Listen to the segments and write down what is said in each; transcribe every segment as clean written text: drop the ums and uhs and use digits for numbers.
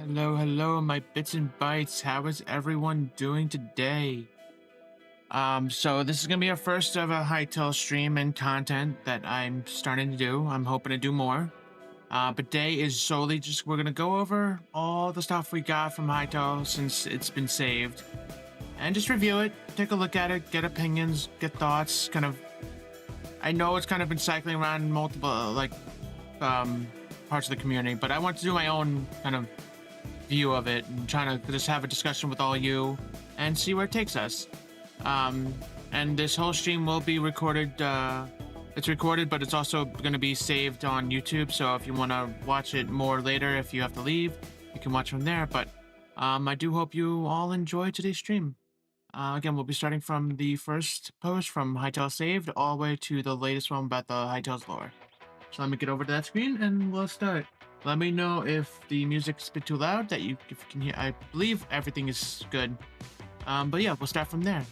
Hello, my bits and bytes. How is everyone doing today? So this is gonna be our first of a Hytale stream and content that I'm starting to do. I'm hoping to do more. But today is solely just we're gonna go over all the stuff we got from Hytale since it's been saved, and just review it, take a look at it, get opinions, get thoughts. I know it's kind of been cycling around multiple parts of the community, but I want to do my own kind of view of it and trying to just have a discussion with all you and see where it takes us. And this whole stream will be recorded. It's recorded, but it's also going to be saved on YouTube. So if you want to watch it more later, if you have to leave, you can watch from there. But I do hope you all enjoy today's stream. Again, we'll be starting from the first post from Hytale Saved all the way to the latest one about the Hytale's lore. So let me get over to that screen and we'll start. Let me know if the music's a bit too loud, if you can hear. I believe everything is good. But yeah, we'll start from there.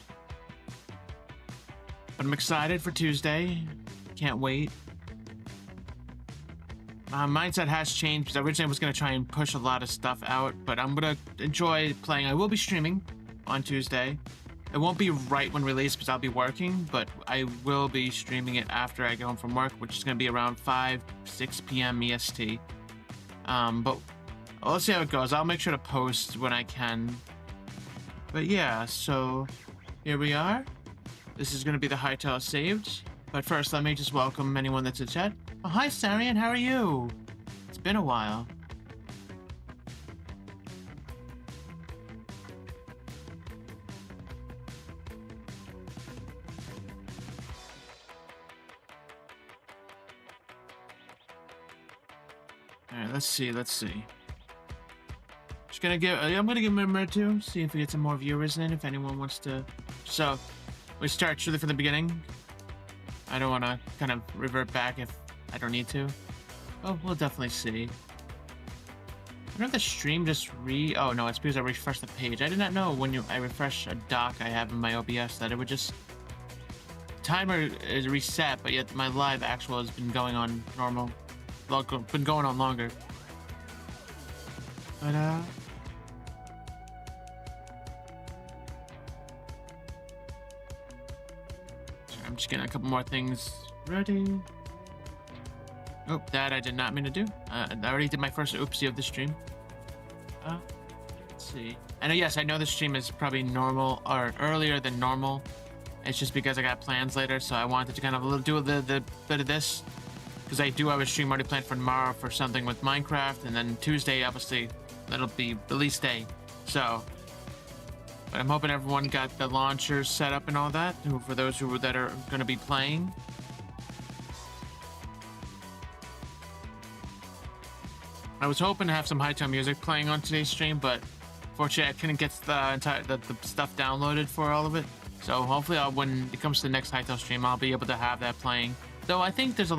But I'm excited for Tuesday. Can't wait. My mindset has changed because originally I was going to try and push a lot of stuff out, but I'm going to enjoy playing. I will be streaming on Tuesday. It won't be right when released because I'll be working, but I will be streaming it after I get home from work, which is going to be around 6 p.m. EST. But let's see how it goes. I'll make sure to post when I can. But yeah, so here we are. This is going to be the Hytale Saved. But first, let me just welcome anyone that's in chat. Oh, hi, Sarian. How are you? It's been a while. All right, let's see. Just gonna give. I'm gonna give him a minute to see if we get some more viewers in. If anyone wants to. So we start truly from the beginning. I don't want to kind of revert back if I don't need to. Oh, we'll definitely see. I wonder if the stream just Oh no, it's because I refreshed the page. I did not know when I refresh a dock I have in my OBS that it would just. Timer is reset, but yet my live actual has been going on normal. Been going on longer. But I'm just getting a couple more things ready. Oh, that I did not mean to do. I already did my first oopsie of the stream. Let's see. And yes, I know the stream is probably normal or earlier than normal. It's just because I got plans later, so I wanted to kind of do the bit of this. Because I do have a stream already planned for tomorrow for something with Minecraft, and then Tuesday, obviously, that'll be release day. So, but I'm hoping everyone got the launcher set up and all that, for those that are going to be playing. I was hoping to have some Hytale music playing on today's stream, but fortunately I couldn't get the stuff downloaded for all of it. So hopefully when it comes to the next Hytale stream, I'll be able to have that playing. Though I think there's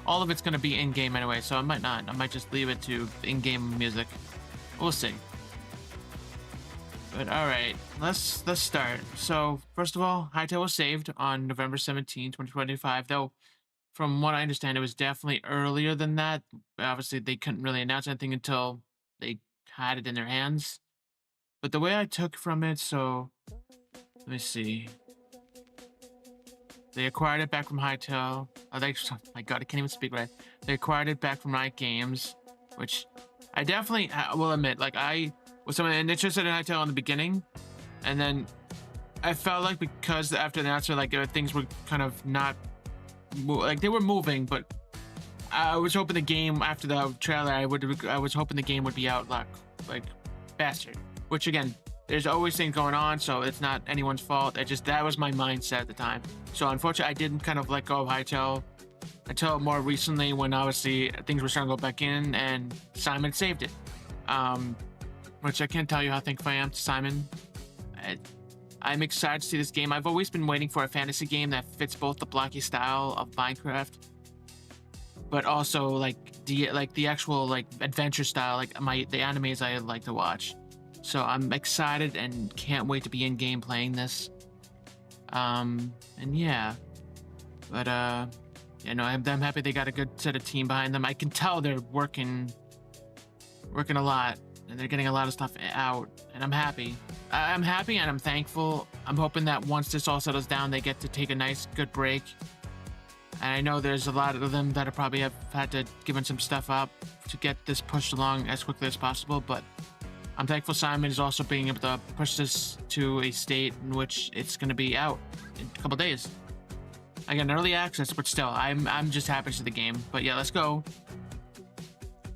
all of it's going to be in-game anyway, so I might not. I might just leave it to in-game music. We'll see. But alright, let's start. So, first of all, Hytale was saved on November 17, 2025, though from what I understand, it was definitely earlier than that. Obviously, they couldn't really announce anything until they had it in their hands. But the way I took from it, so, let me see. They acquired it back from Hytale. Oh my god, I can't even speak right. They acquired it back from Riot Games, which I definitely will admit, like, I was someone interested in Hytale in the beginning, and then I felt like because after the announcement, like, things were kind of not, like, they were moving, but I was hoping the game, after the trailer, I was hoping the game would be out, like faster, which, again, there's always things going on, so it's not anyone's fault. That was my mindset at the time. So unfortunately, I didn't kind of let go of Hytale until more recently, when obviously things were starting to go back in and Simon saved it. Which I can't tell you how thankful I am to Simon. I'm excited to see this game. I've always been waiting for a fantasy game that fits both the blocky style of Minecraft, but also like the actual adventure style, the animes I like to watch. So I'm excited and can't wait to be in game playing this. And yeah, but I'm happy they got a good set of team behind them. I can tell they're working a lot and they're getting a lot of stuff out, and I'm happy. I'm happy and I'm thankful. I'm hoping that once this all settles down, they get to take a nice, good break. And I know there's a lot of them that have probably had to give some stuff up to get this pushed along as quickly as possible, but I'm thankful Simon is also being able to push this to a state in which it's going to be out in a couple days. Again, early access, but still, I'm just happy to see the game. But yeah, let's go.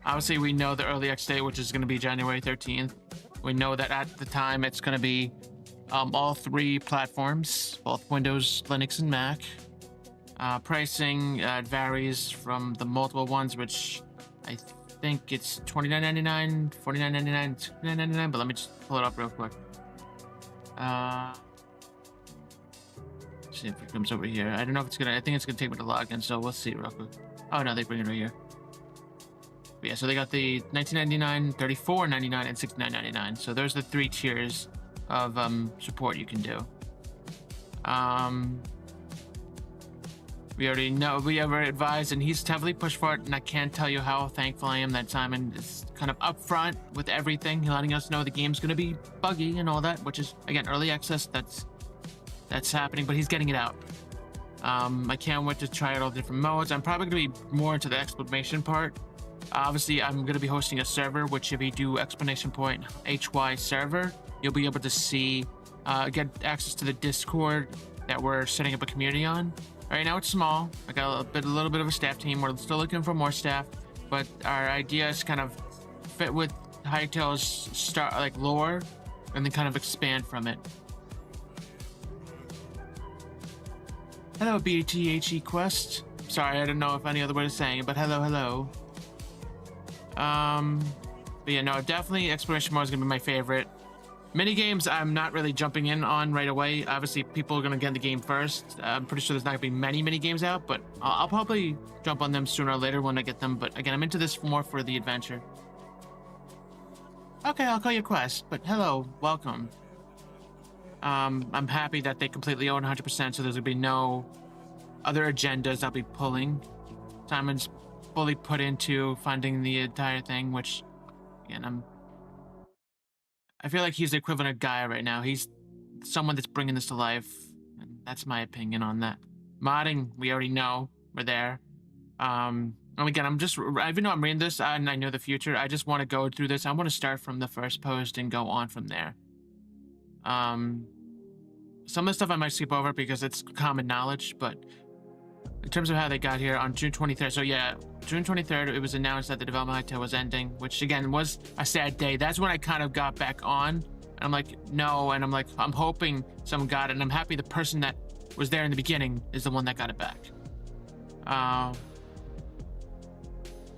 Obviously, we know the early access date, which is going to be January 13th. We know that at the time, it's going to be all 3 platforms, both Windows, Linux, and Mac. Pricing varies from the multiple ones, which I think it's $29.99, $49.99, $29.99, but let me just pull it up real quick. See if it comes over here. I don't know if it's gonna, I think it's gonna take me to login, so we'll see real quick. Oh no, they bring it right here. But yeah, so they got the $19.99, $34.99, and $69.99. So there's the 3 tiers of support you can do. We already know, we ever advised, and he's heavily pushed for it, and I can't tell you how thankful I am that Simon is kind of upfront with everything, letting us know the game's going to be buggy and all that, which is, again, early access, that's happening, but he's getting it out. I can't wait to try out all the different modes. I'm probably going to be more into the exclamation part. Obviously, I'm going to be hosting a server, which if you do exclamation point HY server, you'll be able to see, get access to the Discord that we're setting up a community on. Right now it's small. I got a little bit of a staff team. We're still looking for more staff, but our idea is kind of fit with Hytale's lore, and then kind of expand from it. Hello, BTHE Quest. Sorry, I don't know if any other way of saying it, but hello. But yeah, no, definitely exploration mode is gonna be my favorite. Mini games, I'm not really jumping in on right away. Obviously, people are going to get in the game first. I'm pretty sure there's not going to be many games out, but I'll probably jump on them sooner or later when I get them. But again, I'm into this more for the adventure. Okay, I'll call you Quest, but hello, welcome. I'm happy that they completely own 100%, so there's going to be no other agendas I'll be pulling. Simon's fully put into funding the entire thing, which, again, I feel like he's the equivalent of Gaia right now. He's someone that's bringing this to life, and that's my opinion on that. Modding, we already know. We're there. And again, even though I'm reading this and I know the future, I just want to go through this. I want to start from the first post and go on from there. Some of the stuff I might skip over because it's common knowledge, but in terms of how they got here on June 23rd. So yeah, June 23rd, it was announced that the development of Hytale was ending, which again was a sad day. That's when I kind of got back on. And I'm like, no, and I'm like, I'm hoping someone got it, and I'm happy the person that was there in the beginning is the one that got it back.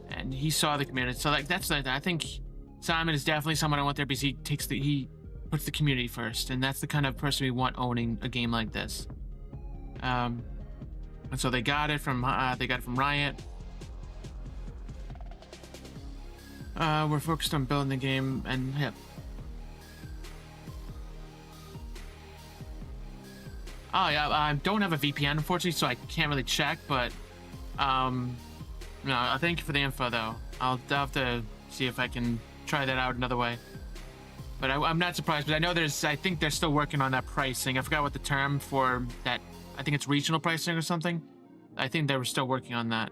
And he saw the community. So like that's I think Simon is definitely someone I want there because he puts the community first, and that's the kind of person we want owning a game like this. And so they got it from Riot. We're focused on building the game, and yep. Oh yeah, I don't have a VPN unfortunately, so I can't really check. But no, thank you for the info though. I'll have to see if I can try that out another way. But I'm not surprised. But I know I think they're still working on that pricing. I forgot what the term for that. I think it's regional pricing or something. I think they were still working on that.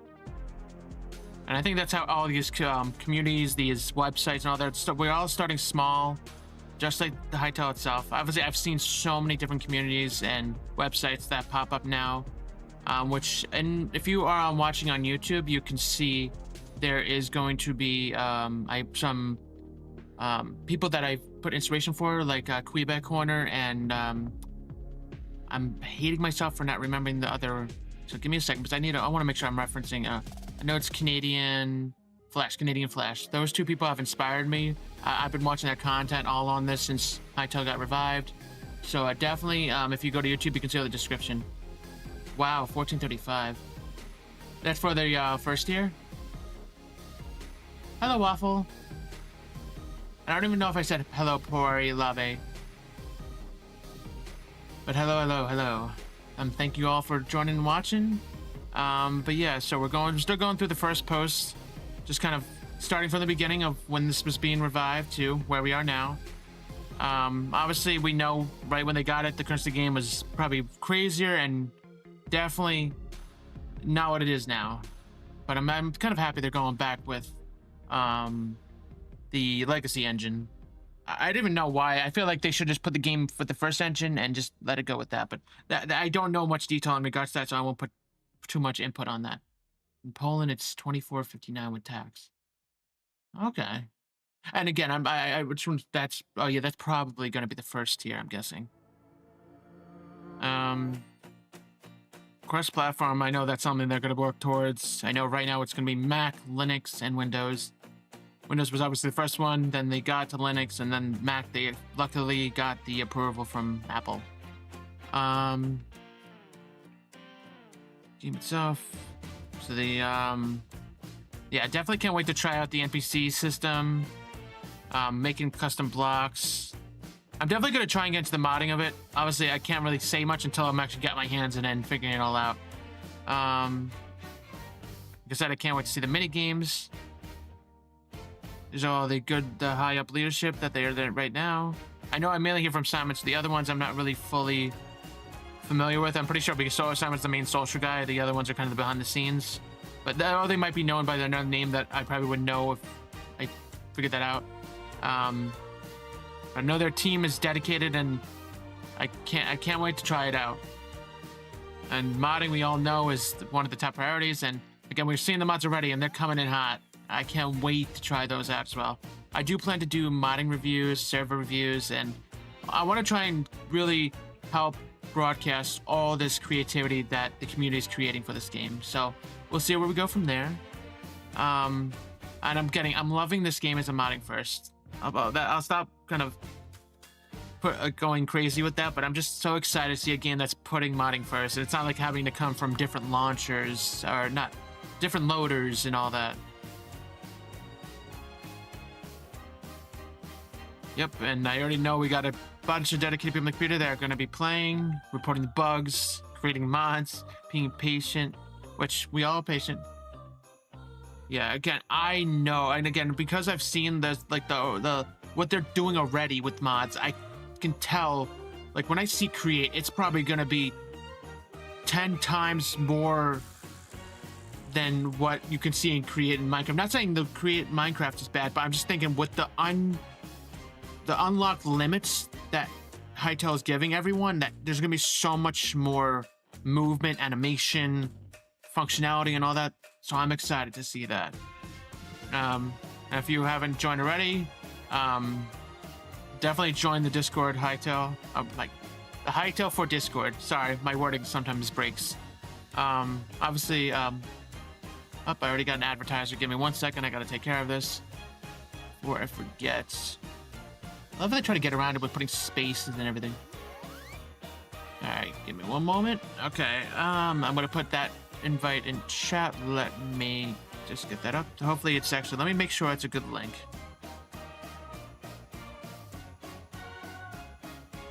And I think that's how all these communities, these websites and all that stuff, we're all starting small, just like the Hytale itself. Obviously, I've seen so many different communities and websites that pop up now, and if you are watching on YouTube, you can see there is going to be some people that I've put inspiration for, like Quebec Corner, and I'm hating myself for not remembering the other. So give me a second, because I want to make sure I'm referencing. I know it's Canadian Flash. Those two people have inspired me. I've been watching their content all on this since Hytale got revived. So definitely, if you go to YouTube, you can see all the description. Wow, 1435. That's for the first year. Hello, Waffle. I don't even know if I said hello, Pori Lave. But hello. Thank you all for joining and watching. But yeah, so we're still going through the first post, just kind of starting from the beginning of when this was being revived to where we are now. Obviously, we know right when they got it, the currency game was probably crazier and definitely not what it is now. But I'm kind of happy they're going back with the legacy engine. I didn't even know why. I feel like they should just put the game with the first engine and just let it go with that. But I don't know much detail in regards to that, so I won't put too much input on that. In Poland, it's $24.59 with tax. Okay. And again, which one? That's that's probably going to be the first tier, I'm guessing. Cross-platform, I know that's something they're going to work towards. I know right now it's going to be Mac, Linux, and Windows. Windows was obviously the first one, then they got to Linux, and then Mac, they luckily got the approval from Apple. Game itself. So the, yeah, definitely can't wait to try out the NPC system. Making custom blocks. I'm definitely going to try and get into the modding of it. Obviously, I can't really say much until I'm actually got my hands in it and figuring it all out. Like I said, I can't wait to see the mini games. There's all the high up leadership that they are there right now. I know I mainly hear from Simon, so the other ones I'm not really fully familiar with. I'm pretty sure because Simon's the main social guy. The other ones are kind of the behind the scenes. But they might be known by another name that I probably would know if I figured that out. I know their team is dedicated, and I can't wait to try it out. And modding, we all know, is one of the top priorities. And again, we've seen the mods already, and they're coming in hot. I can't wait to try those out as well. I do plan to do modding reviews, server reviews, and I want to try and really help broadcast all this creativity that the community is creating for this game. So we'll see where we go from there. And I'm loving this game as a modding first. I'll stop kind of going crazy with that, but I'm just so excited to see a game that's putting modding first. It's not like having to come from different launchers or not different loaders and all that. Yep, and I already know we got a bunch of dedicated people in the computer that are going to be playing, reporting the bugs, creating mods, being patient, which we all are patient. Yeah, again, I know, and again, because I've seen the what they're doing already with mods, I can tell, like when I see Create, it's probably going to be 10 times more than what you can see in Create in Minecraft. I'm not saying the Create Minecraft is bad, but I'm just thinking with the unlocked limits that Hytale is giving everyone, that there's gonna be so much more movement, animation, functionality, and all that. So I'm excited to see that. And if you haven't joined already, definitely join the Discord Hytale. Like the Hytale for Discord. Sorry, my wording sometimes breaks. Obviously, I already got an advertiser. Give me 1 second. I gotta take care of this before I forget. I love how they try to get around it with putting spaces and everything. Alright, give me one moment. Okay, I'm gonna put that invite in chat. Let me just get that up. Hopefully it's actually, let me make sure it's a good link.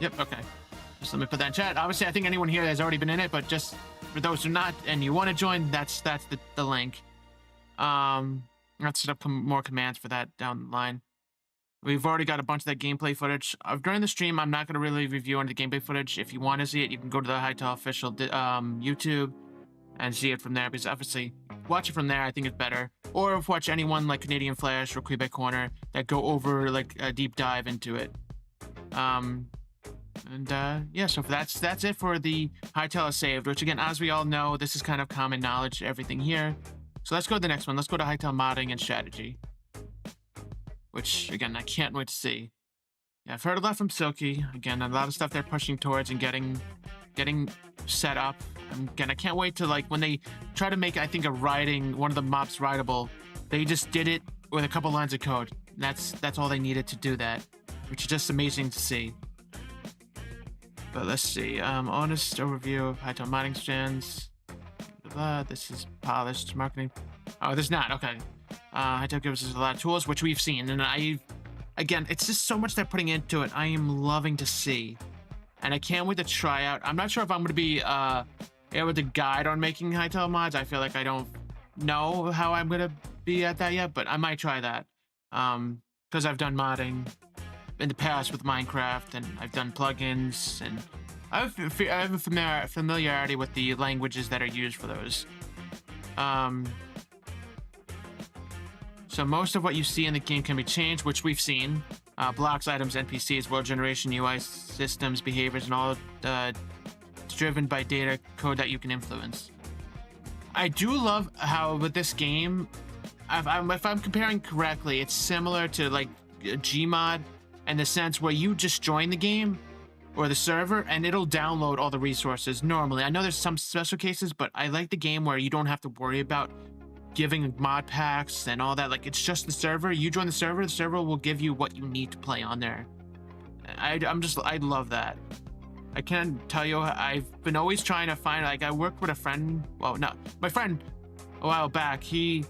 Yep, okay. Just let me put that in chat. Obviously, I think anyone here has already been in it, but just for those who are not and you want to join, that's the link. Let's set up more commands for that down the line. We've already got a bunch of that gameplay footage. During the stream, I'm not going to really review any of the gameplay footage. If you want to see it, you can go to the Hytale official YouTube and see it from there. Because obviously, watch it from there, I think it's better. Or watch anyone like Canadian Flash or Quebec Corner that go over like a deep dive into it. Yeah, so that's it for the Hytale saved, which again, as we all know, this is kind of common knowledge, everything here. So let's go to the next one. Let's go to Hytale modding and strategy. Which, again, I can't wait to see. Yeah, I've heard a lot from Silky. Again, a lot of stuff they're pushing towards and getting set up. Again, I can't wait to, like, when they try to make, I think, one of the mobs rideable, they just did it with a couple lines of code. That's all they needed to do that, which is just amazing to see. But let's see. Honest overview of Hytale modding stands. This is polished marketing. Oh, there's not. Okay. Hytale gives us a lot of tools, which we've seen, and again, it's just so much they're putting into it. I am loving to see, and I can't wait to try out. I'm not sure if I'm going to be able to guide on making Hytale mods. I feel like I don't know how I'm going to be at that yet, but I might try that. Because I've done modding in the past with Minecraft, and I've done plugins, and I have a familiarity with the languages that are used for those. Um, so most of what you see in the game can be changed, which we've seen. Blocks, items, NPCs, world generation, UI systems, behaviors, and all driven by data code that you can influence. I do love how with this game, if I'm comparing correctly, it's similar to like Gmod in the sense where you just join the game or the server and it'll download all the resources normally. I know there's some special cases, but I like the game where you don't have to worry about giving mod packs and all that. Like, it's just the server. You join the server will give you what you need to play on there. I love that. I can't tell you, I've been always trying to find, like, I worked with a friend, well, no, my friend a while back, he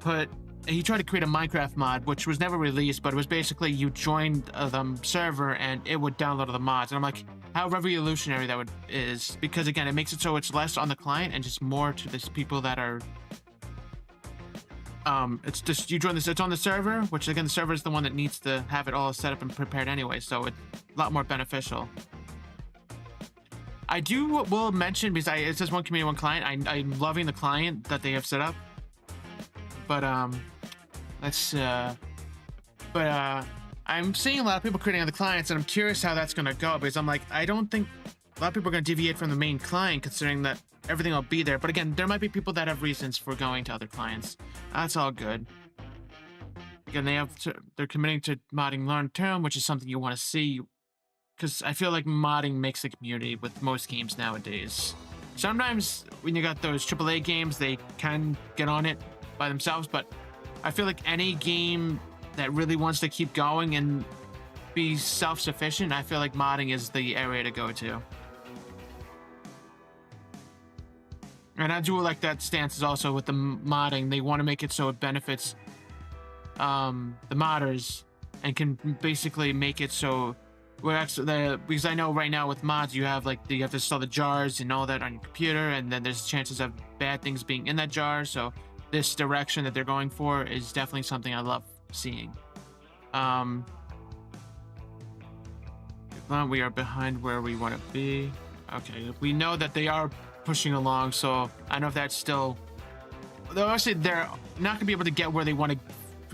tried to create a Minecraft mod, which was never released, but it was basically you joined the server and it would download all the mods. And I'm like, how revolutionary that is, because again, it makes it so it's less on the client and just more to this people that are, it's just, you join this, it's on the server, which again, the server is the one that needs to have it all set up and prepared anyway, so it's a lot more beneficial. I will mention, because it says one community, one client. I'm loving the client that they have set up. But I'm seeing a lot of people creating other clients, and I'm curious how that's gonna go, because I'm like, I don't think a lot of people are gonna deviate from the main client, considering that everything will be there. But again, there might be people that have reasons for going to other clients. That's all good. Again, they're committing to modding long term, which is something you want to see. Because I feel like modding makes a community with most games nowadays. Sometimes when you got those AAA games, they can get on it by themselves, but I feel like any game that really wants to keep going and be self-sufficient, I feel like modding is the area to go to. And I do like that stance is also with the modding. They want to make it so it benefits the modders and can basically make it so because I know right now with mods you have to install the jars and all that on your computer, and then there's chances of bad things being in that jar. So this direction that they're going for is definitely something I love seeing. We are behind where we want to be. Okay, we know that they are pushing along, so I don't know if that's still. Obviously, they're not gonna be able to get where they want to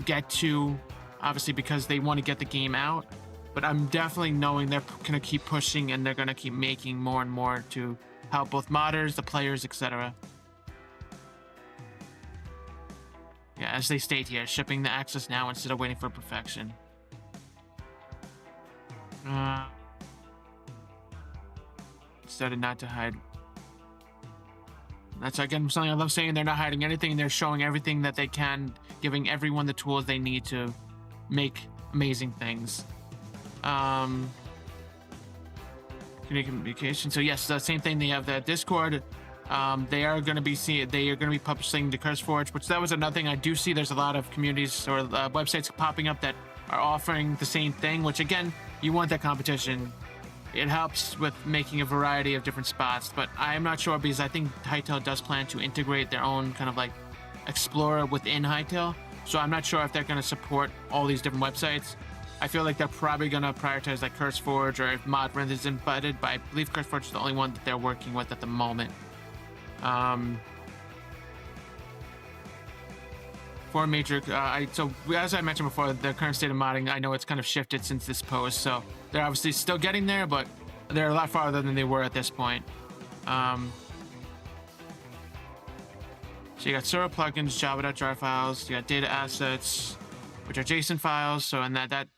get to, obviously because they want to get the game out. But I'm definitely knowing they're gonna keep pushing and they're gonna keep making more and more to help both modders, the players, etc. Yeah, as they state here, shipping the access now instead of waiting for perfection. Instead of not to hide. That's again something I love saying. They're not hiding anything. They're showing everything that they can, giving everyone the tools they need to make amazing things. Communication. So yes, the same thing. They have that Discord. They are going to be publishing the CurseForge, which that was another thing I do see. There's a lot of communities or websites popping up that are offering the same thing, which again, you want that competition. It helps with making a variety of different spots, but I'm not sure because I think Hytale does plan to integrate their own kind of like Explorer within Hytale. So I'm not sure if they're going to support all these different websites. I feel like they're probably going to prioritize like CurseForge, or if ModRenth is embedded, but I believe CurseForge is the only one that they're working with at the moment. For major, so as I mentioned before, the current state of modding, I know it's kind of shifted since this post, so they're obviously still getting there, but they're a lot farther than they were at this point. So you got server plugins, java.jar files, you got data assets, which are JSON files. So and that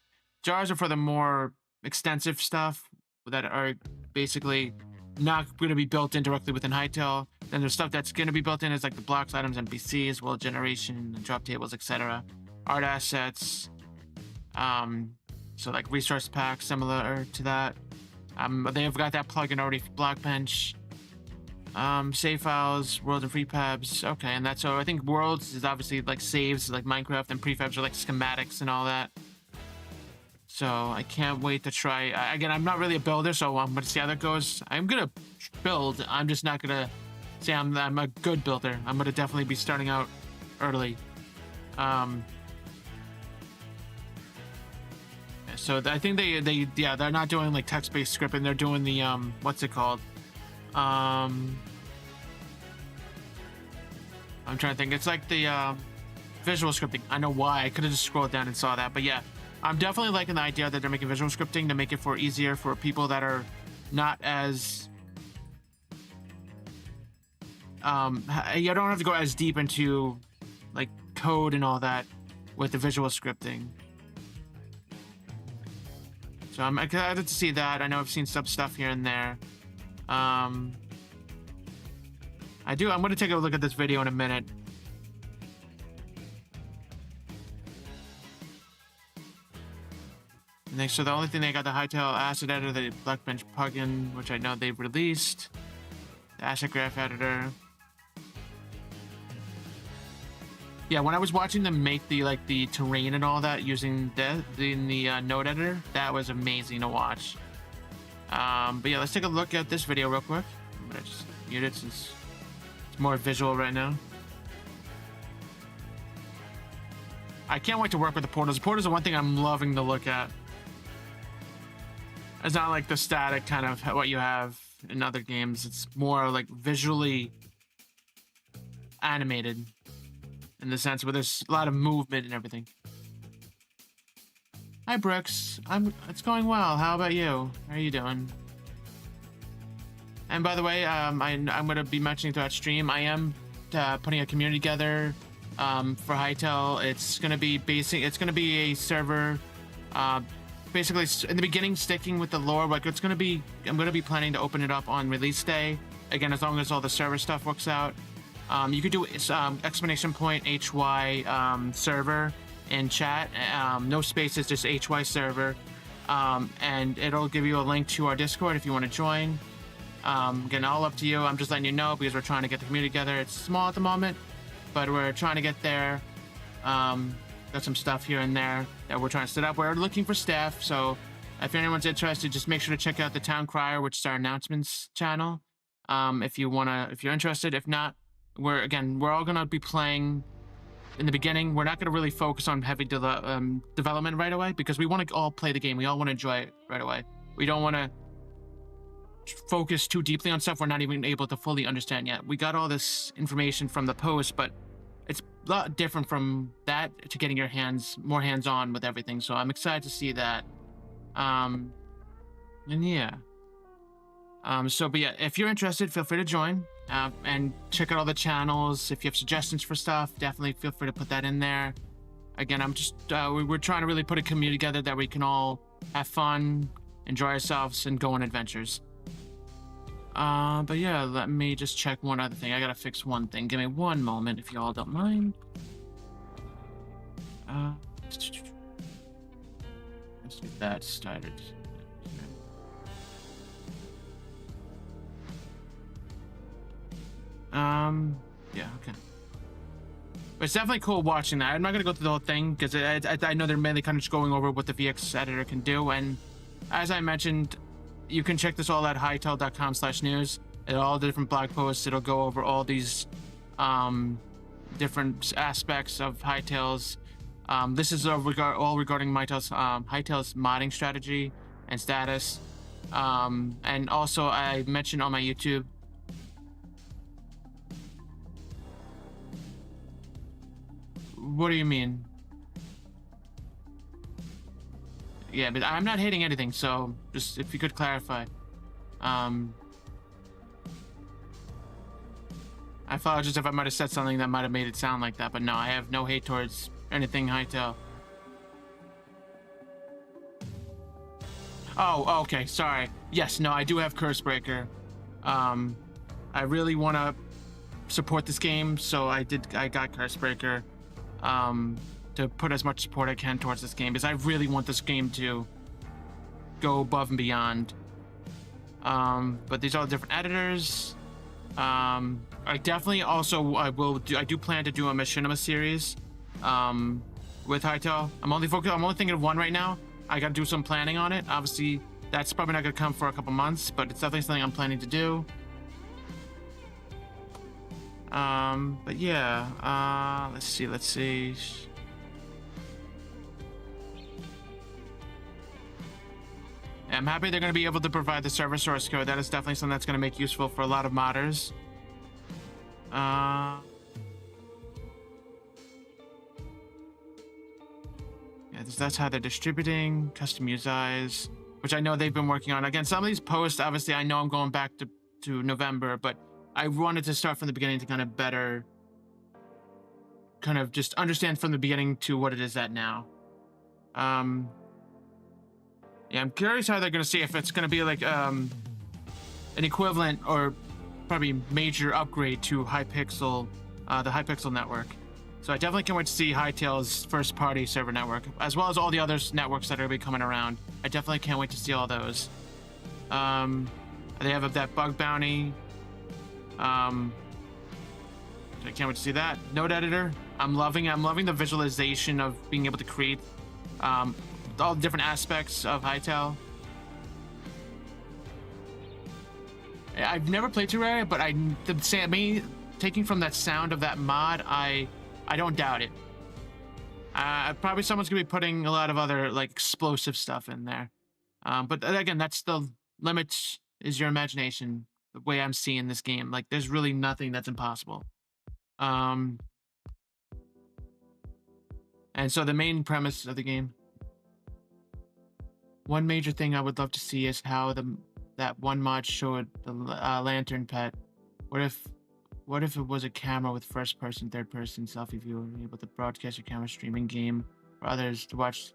jars are for the more extensive stuff that are basically not going to be built in directly within Hytale. Then there's stuff that's going to be built in is like the blocks, items, NPCs, world generation, drop tables, etc. Art assets. So like resource packs, similar to that. They have got that plugin already for Blockbench. Save files, world and prefabs. Okay, and that's so I think worlds is obviously like saves like Minecraft, and prefabs are like schematics and all that. So I can't wait to try. Again, I'm not really a builder, so I'm gonna see how that goes. I'm gonna build. I'm just not gonna say I'm a good builder. I'm gonna definitely be starting out early. So I think yeah, they're not doing like text-based scripting. They're doing the what's it called? I'm trying to think. It's like the visual scripting. I know why. I could have just scrolled down and saw that, but yeah, I'm definitely liking the idea that they're making visual scripting to make it easier for people that are not as you don't have to go as deep into like code and all that with the visual scripting. So I'm excited to see that. I know I've seen some stuff here and there. I'm going to take a look at this video in a minute. So the only thing they got, the Hytale asset editor, the Blackbench plugin, which I know they've released, the asset graph editor. Yeah, when I was watching them make the terrain and all that using the node editor, that was amazing to watch. But yeah, let's take a look at this video real quick. I'm gonna just mute it since it's more visual right now. I can't wait to work with the portals. The portals are one thing I'm loving to look at. It's not like the static kind of what you have in other games. It's more like visually animated in the sense where there's a lot of movement and everything. Hi Brooks, it's going well. How about you? How are you doing? And by the way, I'm going to be mentioning throughout stream, I am putting a community together for Hytale. It's going to be a server. Basically, in the beginning, sticking with the lore, like I'm going to be planning to open it up on release day. Again, as long as all the server stuff works out. You could do exclamation point HY server in chat. No spaces, just HY server. And it'll give you a link to our Discord if you want to join. Again, all up to you. I'm just letting you know because we're trying to get the community together. It's small at the moment, but we're trying to get there. Got some stuff here and there that we're trying to set up. We're looking for staff, so if anyone's interested, just make sure to check out the Town Crier, which is our announcements channel. If you're interested. If not, we're all gonna be playing. In the beginning, we're not gonna really focus on heavy development right away because we want to all play the game. We all want to enjoy it right away. We don't want to focus too deeply on stuff we're not even able to fully understand yet. We got all this information from the post, but it's a lot different from that to getting your more hands-on with everything. So I'm excited to see that. And yeah. But yeah, if you're interested, feel free to join and check out all the channels. If you have suggestions for stuff, definitely feel free to put that in there. Again, I'm just we're trying to really put a community together that we can all have fun, enjoy ourselves, and go on adventures. But yeah, let me just check one other thing. I gotta fix one thing. Give me one moment if you all don't mind. Let's get that started. Yeah, okay. But it's definitely cool watching that. I'm not gonna go through the whole thing because I know they're mainly kind of just going over what the VX editor can do. And as I mentioned, you can check this all at hytale.com/news. All the different blog posts. It'll go over all these different aspects of Hytale's. This is all regarding Hytale's modding strategy and status. And also, I mentioned on my YouTube. What do you mean? Yeah, but I'm not hating anything, so just if you could clarify. I apologize if I might have said something that might have made it sound like that, but no, I have no hate towards anything Hytale. Oh, okay, sorry. Yes, no, I do have Cursebreaker. I really want to support this game, so I got Cursebreaker. To put as much support I can towards this game because I really want this game to go above and beyond. But these are all different editors. I definitely also I do plan to do a Machinima series with Hytale. I'm only thinking of one right now. I gotta do some planning on it. Obviously, that's probably not gonna come for a couple months, but it's definitely something I'm planning to do. But yeah, let's see. Yeah, I'm happy they're going to be able to provide the server source code. That is definitely something that's going to make useful for a lot of modders. Yeah, that's how they're distributing custom UIs, which I know they've been working on. Again, some of these posts, obviously, I know I'm going back to November, but I wanted to start from the beginning to kind of better, kind of just understand from the beginning to what it is at now. Yeah, I'm curious how they're going to see if it's going to be like an equivalent or probably major upgrade to Hypixel, the Hypixel network. So I definitely can't wait to see Hytale's first-party server network, as well as all the other networks that are going to be coming around. I definitely can't wait to see all those. They have that bug bounty. I can't wait to see that. Node editor. I'm loving the visualization of being able to create all the different aspects of Hytale. I've never played Terraria, but taking from that sound of that mod, I don't doubt it. Probably someone's gonna be putting a lot of other like explosive stuff in there. But again, that's the limit is your imagination. The way I'm seeing this game, like there's really nothing that's impossible. And so the main premise of the game. One major thing I would love to see is how that one mod showed the lantern pet. What if it was a camera with first person, third person selfie view and able to broadcast your camera streaming game for others to watch?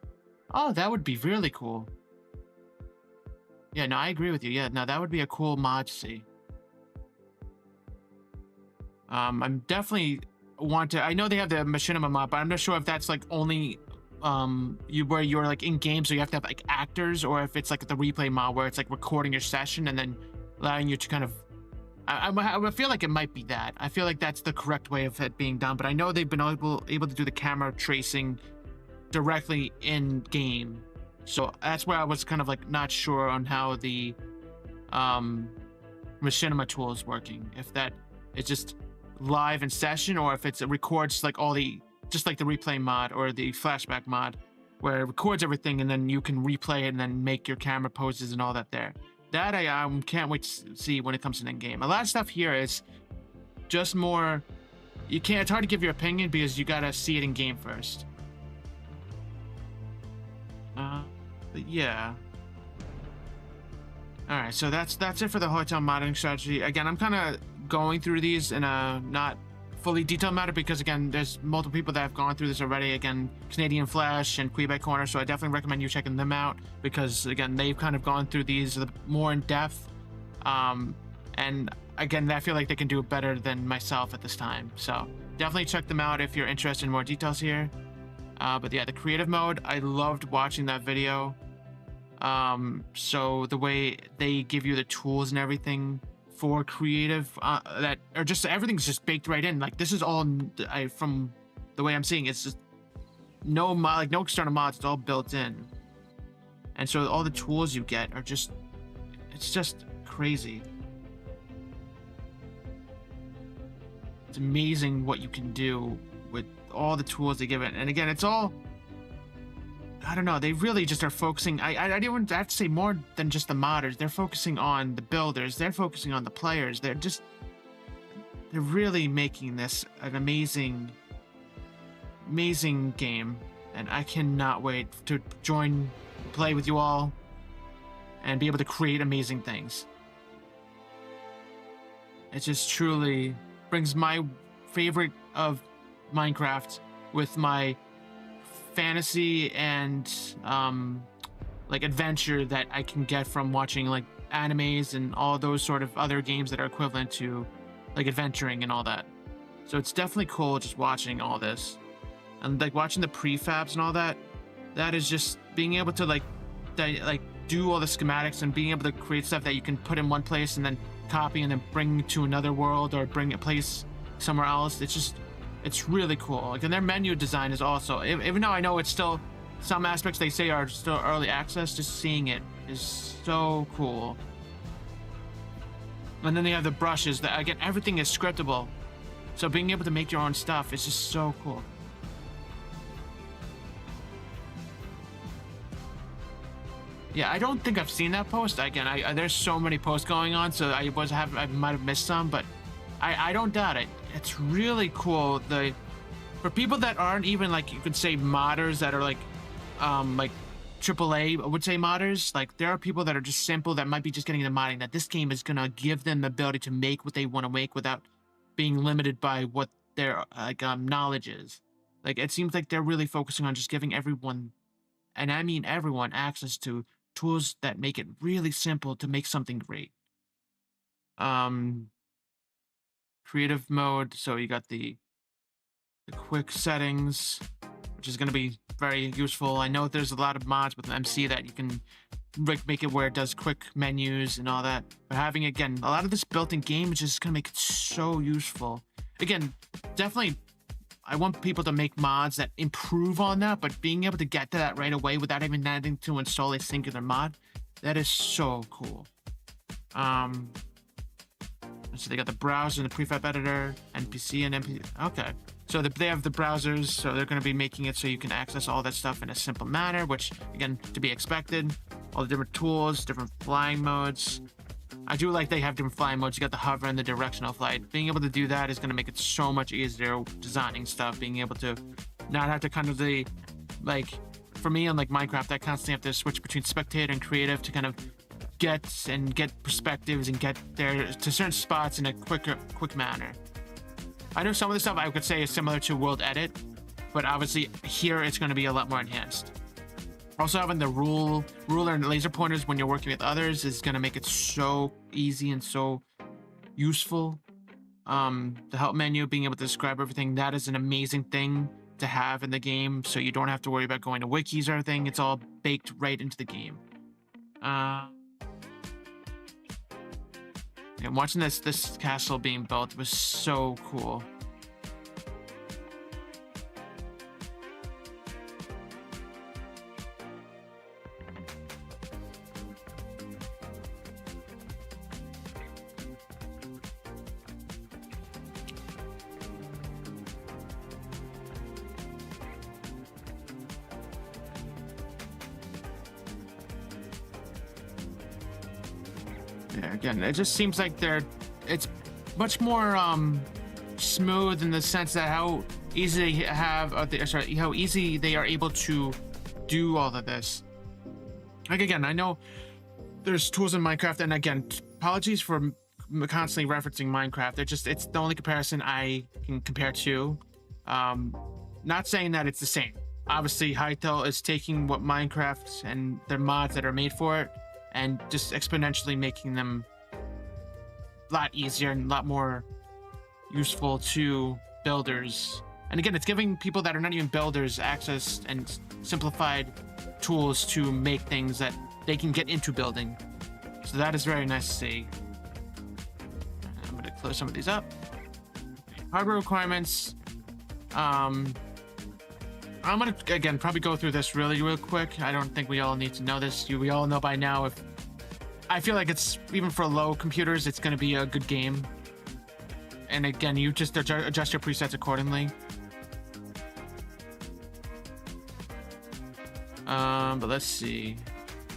Oh, that would be really cool. Yeah, no, I agree with you. Yeah, no, that would be a cool mod to see. I'm definitely I know they have the machinima mod, but I'm not sure if that's like only where you're like in game, so you have to have like actors, or if it's like the replay mod where it's like recording your session and then allowing you to kind of I feel like it might be that. I feel like that's the correct way of it being done, but I know they've been able to do the camera tracing directly in game, so that's where I was kind of like not sure on how the machinima tool is working, if that is just live in session or if it records like all the, just like the replay mod or the flashback mod, where it records everything and then you can replay it and then make your camera poses and all that there. That I can't wait to see when it comes to in-game. A lot of stuff here is just more, it's hard to give your opinion because you gotta see it in game first. But yeah. All right, so that's it for the Hytale modding strategy. Again, I'm kind of going through these in a not fully detailed matter because again, there's multiple people that have gone through this already. Again, Canadian Flash and Quebec Corner, so I definitely recommend you checking them out because again, they've kind of gone through these more in depth. And again, I feel like they can do it better than myself at this time. So definitely check them out if you're interested in more details here. But yeah, the creative mode, I loved watching that video. So the way they give you the tools and everything for creative, that are just, everything's just baked right in. Like this is all, from the way I'm seeing, it's just no external mods, it's all built in. And so all the tools you get are just, it's just crazy. It's amazing what you can do with all the tools they give it. And again, it's all, I don't know, they really just are focusing, I don't have to say more than just the modders. They're focusing on the builders, they're focusing on the players. They're really making this an amazing game. And I cannot wait to play with you all and be able to create amazing things. It just truly brings my favorite of Minecraft with my fantasy and like adventure that I can get from watching like animes and all those sort of other games that are equivalent to like adventuring and all that. So it's definitely cool just watching all this and like watching the prefabs and all that. That is just being able to like do all the schematics and being able to create stuff that you can put in one place and then copy and then bring to another world or bring a place somewhere else. It's really cool. Like, and their menu design is also, even though I know it's still, some aspects they say are still early access, just seeing it is so cool. And then they have the brushes that, again, everything is scriptable. So being able to make your own stuff is just so cool. Yeah, I don't think I've seen that post. Again, there's so many posts going on, so I might have missed some, but I don't doubt it. It's really cool. For people that aren't even, like, you could say modders, that are like AAA, I would say modders, like there are people that are just simple, that might be just getting into modding, that this game is gonna give them the ability to make what they want to make without being limited by what their knowledge is. Like, it seems like they're really focusing on just giving everyone, and I mean everyone, access to tools that make it really simple to make something great. Creative mode, so you got the quick settings, which is going to be very useful. I know there's a lot of mods with MC that you can make it where it does quick menus and all that, but having, again, a lot of this built-in game is just going to make it so useful. Again, definitely I want people to make mods that improve on that, but being able to get to that right away without even having to install a singular mod, that is so cool. So they got the browser and the prefab editor, NPC and NPC. Okay. So they have the browsers, so they're going to be making it so you can access all that stuff in a simple manner, which, again, to be expected. All the different tools, different flying modes. I do like they have different flying modes. You got the hover and the directional flight. Being able to do that is going to make it so much easier designing stuff. Being able to not have to kind of like, for me on like Minecraft, I constantly have to switch between spectator and creative to kind of get perspectives and get there to certain spots in a quick manner. I know some of the stuff I could say is similar to World Edit, but obviously here it's going to be a lot more enhanced. Also, having the ruler and laser pointers when you're working with others is going to make it so easy and so useful. The help menu, being able to describe everything, that is an amazing thing to have in the game, so you don't have to worry about going to wikis or anything. It's all baked right into the game. And watching this castle being built was so cool. Yeah, again, it just seems like it's much more smooth in the sense that how easy they have, how easy they are able to do all of this. Like, again, I know there's tools in Minecraft, and again, apologies for constantly referencing Minecraft. It's the only comparison I can compare to. Not saying that it's the same. Obviously, Hytale is taking what Minecraft and their mods that are made for it and just exponentially making them a lot easier and a lot more useful to builders. And again, it's giving people that are not even builders access and simplified tools to make things that they can get into building. So that is very nice to see. I'm going to close some of these up. Hardware requirements. I'm going to, again, probably go through this real quick. I don't think we all need to know this. We all know by now. I feel like it's, even for low computers, it's going to be a good game. And again, you just adjust your presets accordingly. But let's see.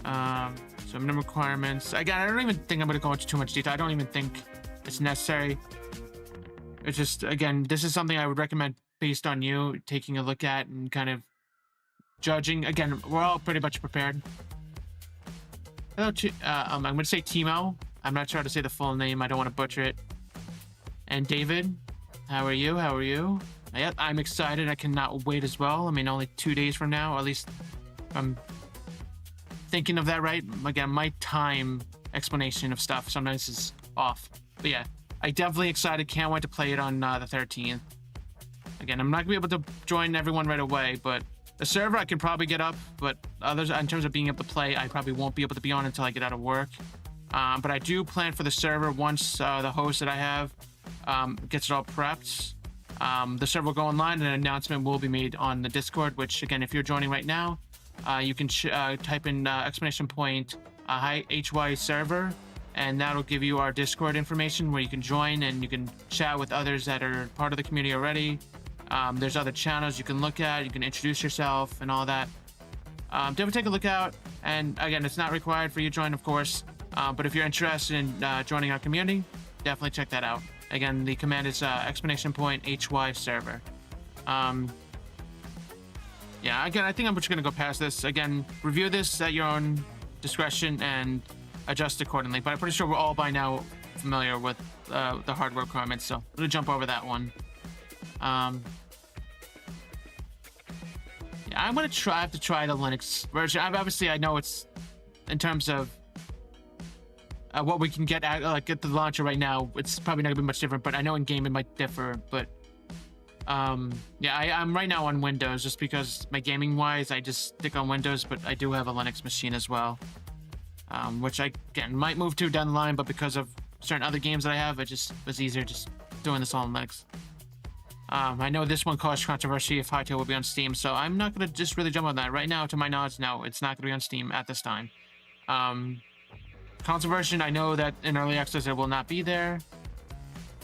So minimum requirements. Again, I don't even think I'm going to go into too much detail. I don't even think it's necessary. It's just, again, this is something I would recommend based on you taking a look at and kind of judging. Again, we're all pretty much prepared. Hello, I'm going to say Timo. I'm not sure how to say the full name. I don't want to butcher it. And David, how are you? How are you? Yep, I'm excited. I cannot wait as well. I mean, only 2 days from now, or at least I'm thinking of that right. Again, my time explanation of stuff sometimes is off. But yeah, I definitely excited. Can't wait to play it on the 13th. Again, I'm not gonna be able to join everyone right away, but the server I can probably get up, but others, in terms of being able to play, I probably won't be able to be on until I get out of work. But I do plan for the server once the host that I have gets it all prepped. The server will go online and an announcement will be made on the Discord, which, again, if you're joining right now, you can type in exclamation point HY server, and that'll give you our Discord information where you can join and you can chat with others that are part of the community already. There's other channels you can look at. You can introduce yourself and all that. Definitely take a look out. And again, it's not required for you to join, of course. But if you're interested in joining our community, definitely check that out. Again, the command is exclamation point HY server. Yeah, again, I think I'm just going to go past this. Again, review this at your own discretion and adjust accordingly. But I'm pretty sure we're all by now familiar with the hardware requirements, so I'm going to jump over that one. Yeah, I'm going to have to try the Linux version. Obviously, I know it's, in terms of what we can get at the launcher right now, it's probably not going to be much different, but I know in game it might differ, but yeah, I'm right now on Windows just because my gaming wise I just stick on Windows, but I do have a Linux machine as well, which I again might move to down the line, but because of certain other games that I have, it just was easier just doing this all on Linux. I know this one caused controversy if Hytale will be on Steam, so I'm not going to just really jump on that right now. To my knowledge, no, it's not going to be on Steam at this time. Console version, I know that in early access it will not be there,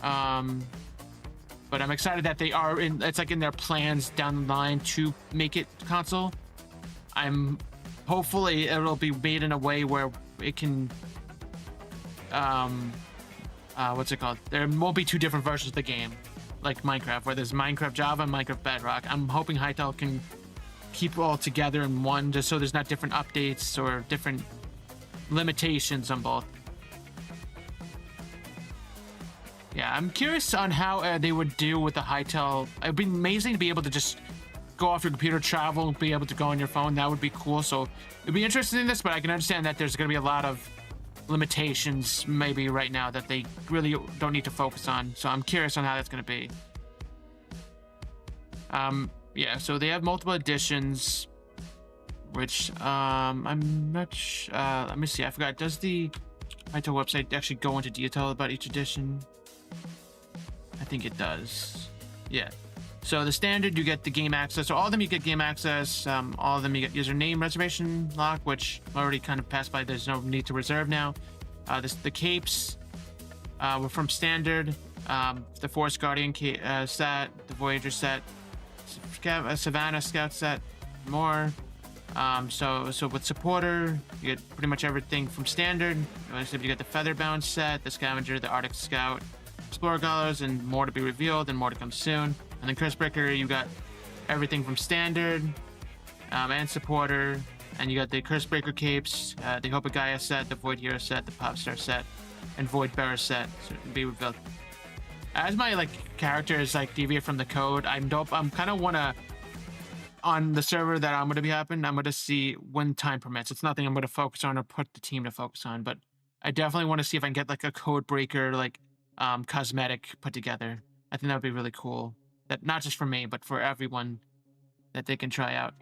but I'm excited that they are in. It's like in their plans down the line to make it console. Hopefully it'll be made in a way where it can what's it called? There won't be two different versions of the game, like Minecraft, where there's Minecraft Java and Minecraft Bedrock. I'm hoping Hytale can keep it all together in one, just so there's not different updates or different limitations on both. Yeah, I'm curious on how they would do with the Hytale. It'd be amazing to be able to just go off your computer, travel, and be able to go on your phone. That would be cool. So it'd be interesting in this, but I can understand that there's going to be a lot of limitations maybe right now that they really don't need to focus on. So I'm curious on how that's going to be. Yeah, so they have multiple editions, which I'm not let me see, I forgot. Does the Hytale website actually go into detail about each edition? I think it does. Yeah. So the standard, you get the game access. So all of them you get game access. All of them you get username reservation lock, which already kind of passed by. There's no need to reserve now. The capes were from standard. The Forest Guardian set, the Voyager set, Savannah Scout set, more. So with supporter, you get pretty much everything from standard. You get the Featherbound set, the Scavenger, the Arctic Scout, Explorer Galas, and more to be revealed and more to come soon. And then Cursebreaker, you got everything from standard and supporter, and you got the Cursebreaker capes, the Hope of Gaia set, the Void Hero set, the Popstar set, and Void Bearer set. So it'll be revealed. As my characters deviate from the code, I'm kind of wanna, on the server that I'm gonna be happening, I'm gonna see when time permits. It's nothing I'm gonna focus on or put the team to focus on, but I definitely want to see if I can get a code breaker cosmetic put together. I think that would be really cool. That not just for me, but for everyone that they can try out.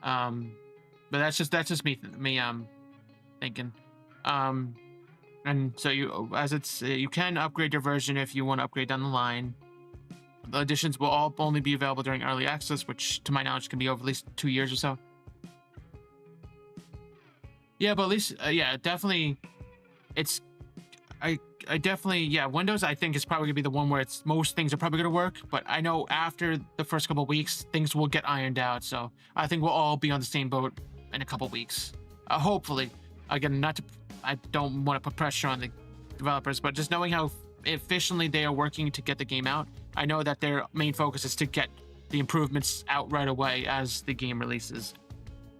But that's just me thinking. And so you can upgrade your version if you want to upgrade down the line. The editions will all only be available during early access, which to my knowledge can be over at least 2 years or so. Yeah, but at least yeah, definitely I definitely, yeah, Windows I think is probably gonna be the one where most things are probably gonna work, but I know after the first couple of weeks things will get ironed out, so I think we'll all be on the same boat in a couple of weeks. Hopefully. Again, I don't want to put pressure on the developers, but just knowing how efficiently they are working to get the game out, I know that their main focus is to get the improvements out right away as the game releases.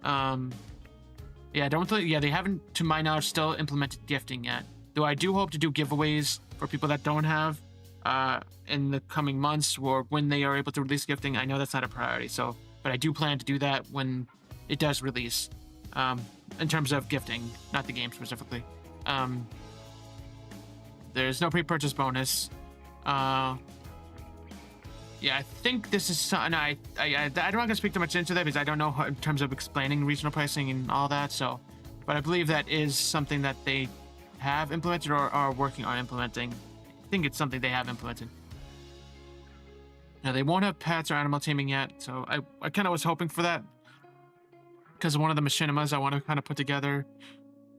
Yeah, they haven't, to my knowledge, still implemented gifting yet. Though I do hope to do giveaways for people that don't have in the coming months, or when they are able to release gifting. I know that's not a priority, but I do plan to do that when it does release. In terms of gifting, not the game specifically. There's no pre-purchase bonus. Yeah, I think this is something I'm not gonna speak too much into that because I don't know in terms of explaining regional pricing and all that. So, but I believe that is something that they have implemented or are working on implementing. I think it's something they have implemented. Now they won't have pets or animal taming yet, so I kind of was hoping for that because one of the machinimas I want to kind of put together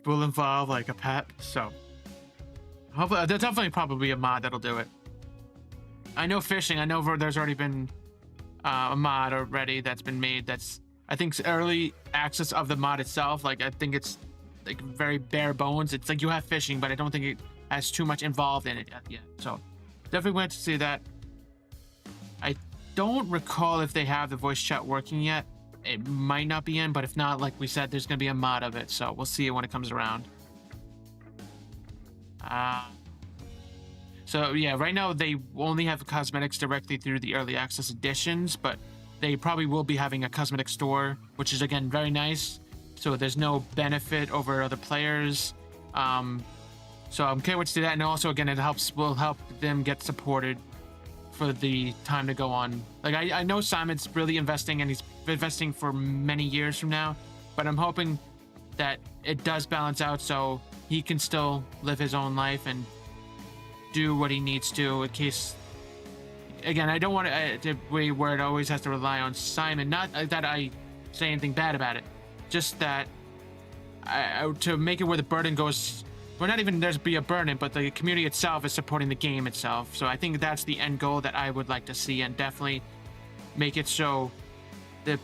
will involve a pet. So Hopefully, there'll definitely probably be a mod that'll do it. I know fishing. I know there's already been a mod already that's been made. That's, I think, early access of the mod itself. Like, I think it's like very bare bones. It's like you have fishing, but I don't think it has too much involved in it yet. So definitely went to see that. I don't recall if they have the voice chat working yet. It might not be in, but if not, like we said, there's gonna be a mod of it. So we'll see it when it comes around. So yeah, right now they only have cosmetics directly through the early access editions, but they probably will be having a cosmetic store, which is again very nice. So there's no benefit over other players. So I'm okay with that, and also again it will help them get supported for the time to go on. Like I know Simon's really investing, and he's investing for many years from now, but I'm hoping that it does balance out so he can still live his own life and do what he needs to in case. Again, I don't want to be where it always has to rely on Simon. Not that I say anything bad about it, just that to make it where the burden goes. Well, not even there's be a burden, but the community itself is supporting the game itself. So I think that's the end goal that I would like to see, and definitely make it so the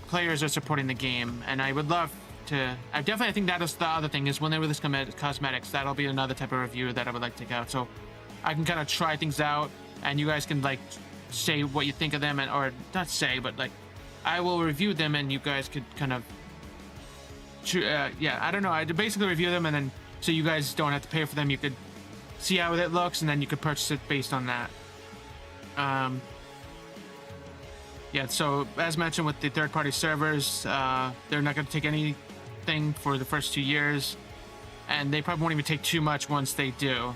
players are supporting the game. And I would love to. I think that is the other thing is when they release cosmetics, that'll be another type of review that I would like to take out. So I can kind of try things out, and you guys can like say what you think of them, and or not say, but like I will review them, and you guys could kind of yeah, I don't know. I basically review them, and then so you guys don't have to pay for them. You could see how it looks, and then you could purchase it based on that. Yeah, so as mentioned with the third-party servers, they're not going to take anything for the first 2 years, and they probably won't even take too much once they do.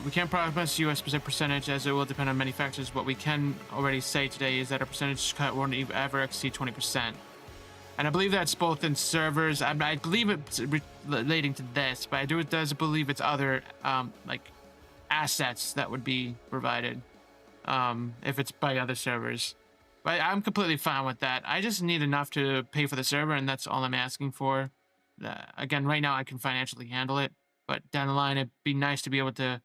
We can't promise you a specific percentage as it will depend on many factors. What we can already say today is that a percentage cut won't ever exceed 20%. And I believe that's both in servers. I believe it's relating to this, but I does believe it's other like assets that would be provided if it's by other servers. But I'm completely fine with that. I just need enough to pay for the server, and that's all I'm asking for. Again, right now I can financially handle it, but down the line it'd be nice to be able to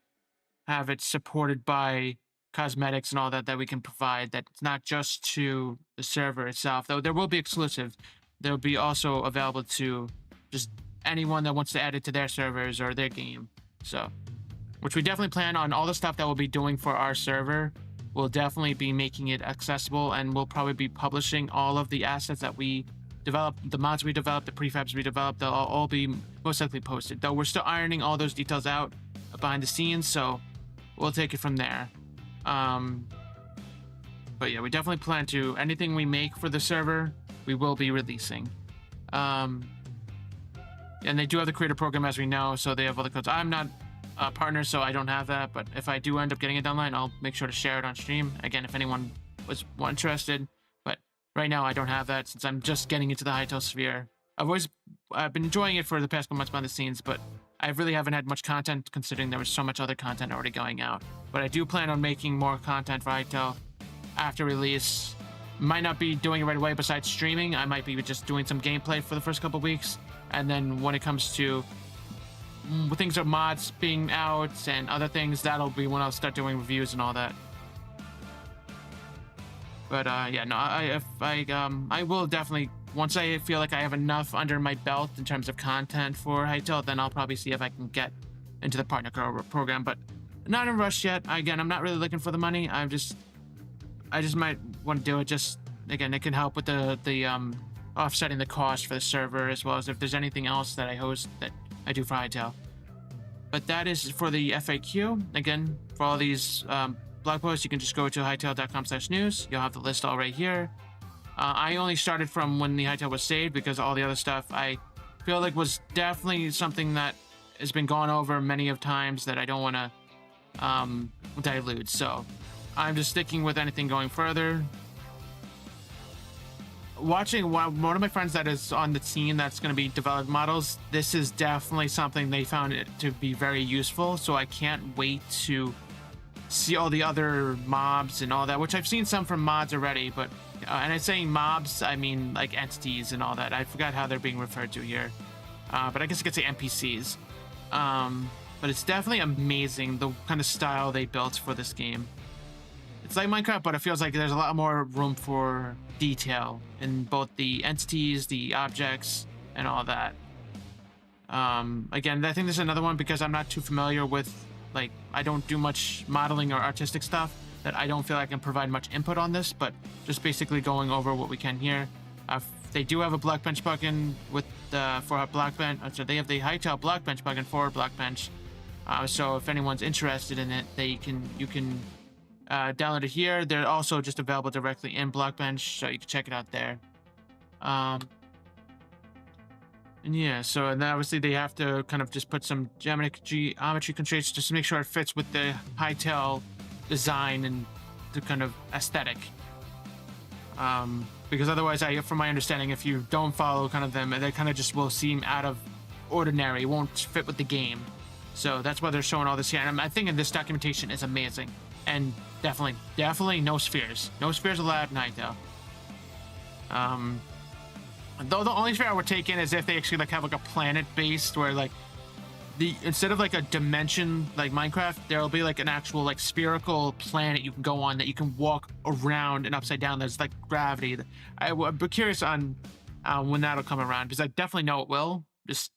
have it supported by cosmetics and all that we can provide. That's not just to the server itself, though there will be exclusive. They'll be also available to just anyone that wants to add it to their servers or their game. So, which we definitely plan on. All the stuff that we'll be doing for our server, we'll definitely be making it accessible, and we'll probably be publishing all of the assets that we develop, the mods we develop, the prefabs we develop. They'll all be most likely posted, though we're still ironing all those details out behind the scenes, so we'll take it from there. But yeah, we definitely plan to, anything we make for the server, we will be releasing. And they do have the creator program, as we know, so they have all the codes. I'm not a partner, so I don't have that, but if I do end up getting it down the line, I'll make sure to share it on stream. Again, if anyone was interested, but right now I don't have that since I'm just getting into the Hytale sphere. I've been enjoying it for the past couple months behind the scenes, but I really haven't had much content considering there was so much other content already going out. But I do plan on making more content for Hytale after release. Might not be doing it right away besides streaming. I might be just doing some gameplay for the first couple weeks, and then when it comes to things of mods being out and other things, that'll be when I'll start doing reviews and all that. But yeah, no, I will definitely, once I feel like I have enough under my belt in terms of content for Hytale, then I'll probably see if I can get into the partner program, but not in a rush yet. Again, I'm not really looking for the money. I just might want to do it. Just again, it can help with the offsetting the cost for the server, as well as if there's anything else that I host that I do for Hytale. But that is for the FAQ. Again, for all these blog posts, you can just go to hytale.com/news. You'll have the list all right here. I only started from when the Hytale was saved because all the other stuff I feel like was definitely something that has been gone over many of times that I don't want to dilute. So I'm just sticking with anything going further. Watching one of my friends that is on the scene that's going to be developing models, this is definitely something they found it to be very useful. So I can't wait to see all the other mobs and all that, which I've seen some from mods already, but and I'm saying mobs, I mean like entities and all that. I forgot how they're being referred to here, but I guess I could say NPCs. But it's definitely amazing the kind of style they built for this game. It's like Minecraft, but it feels like there's a lot more room for detail in both the entities, the objects, and all that. Again, I think this is another one because I'm not too familiar with, like, I don't do much modeling or artistic stuff, that I don't feel I can provide much input on this, but just basically going over what we can here. They do have a block bench plugin with for a block bench. So they have the Hytale block bench plugin for block bench. So if anyone's interested in it, you can download it here. They're also just available directly in Blockbench, so you can check it out there. And yeah, so and then obviously they have to kind of just put some geometry constraints just to make sure it fits with the Hytale design and the kind of aesthetic. Because otherwise, from my understanding, if you don't follow kind of them, they kind of just will seem out of ordinary. It won't fit with the game. So that's why they're showing all this here. And I think this documentation is amazing. And definitely no spheres. No spheres allowed in Hytale. Though the only sphere I would take in is if they actually like have like a planet based where like instead of like a dimension like Minecraft, there'll be like an actual like spherical planet you can go on that you can walk around and upside down. There's like gravity. I'm curious on when that'll come around, because I definitely know it will. Just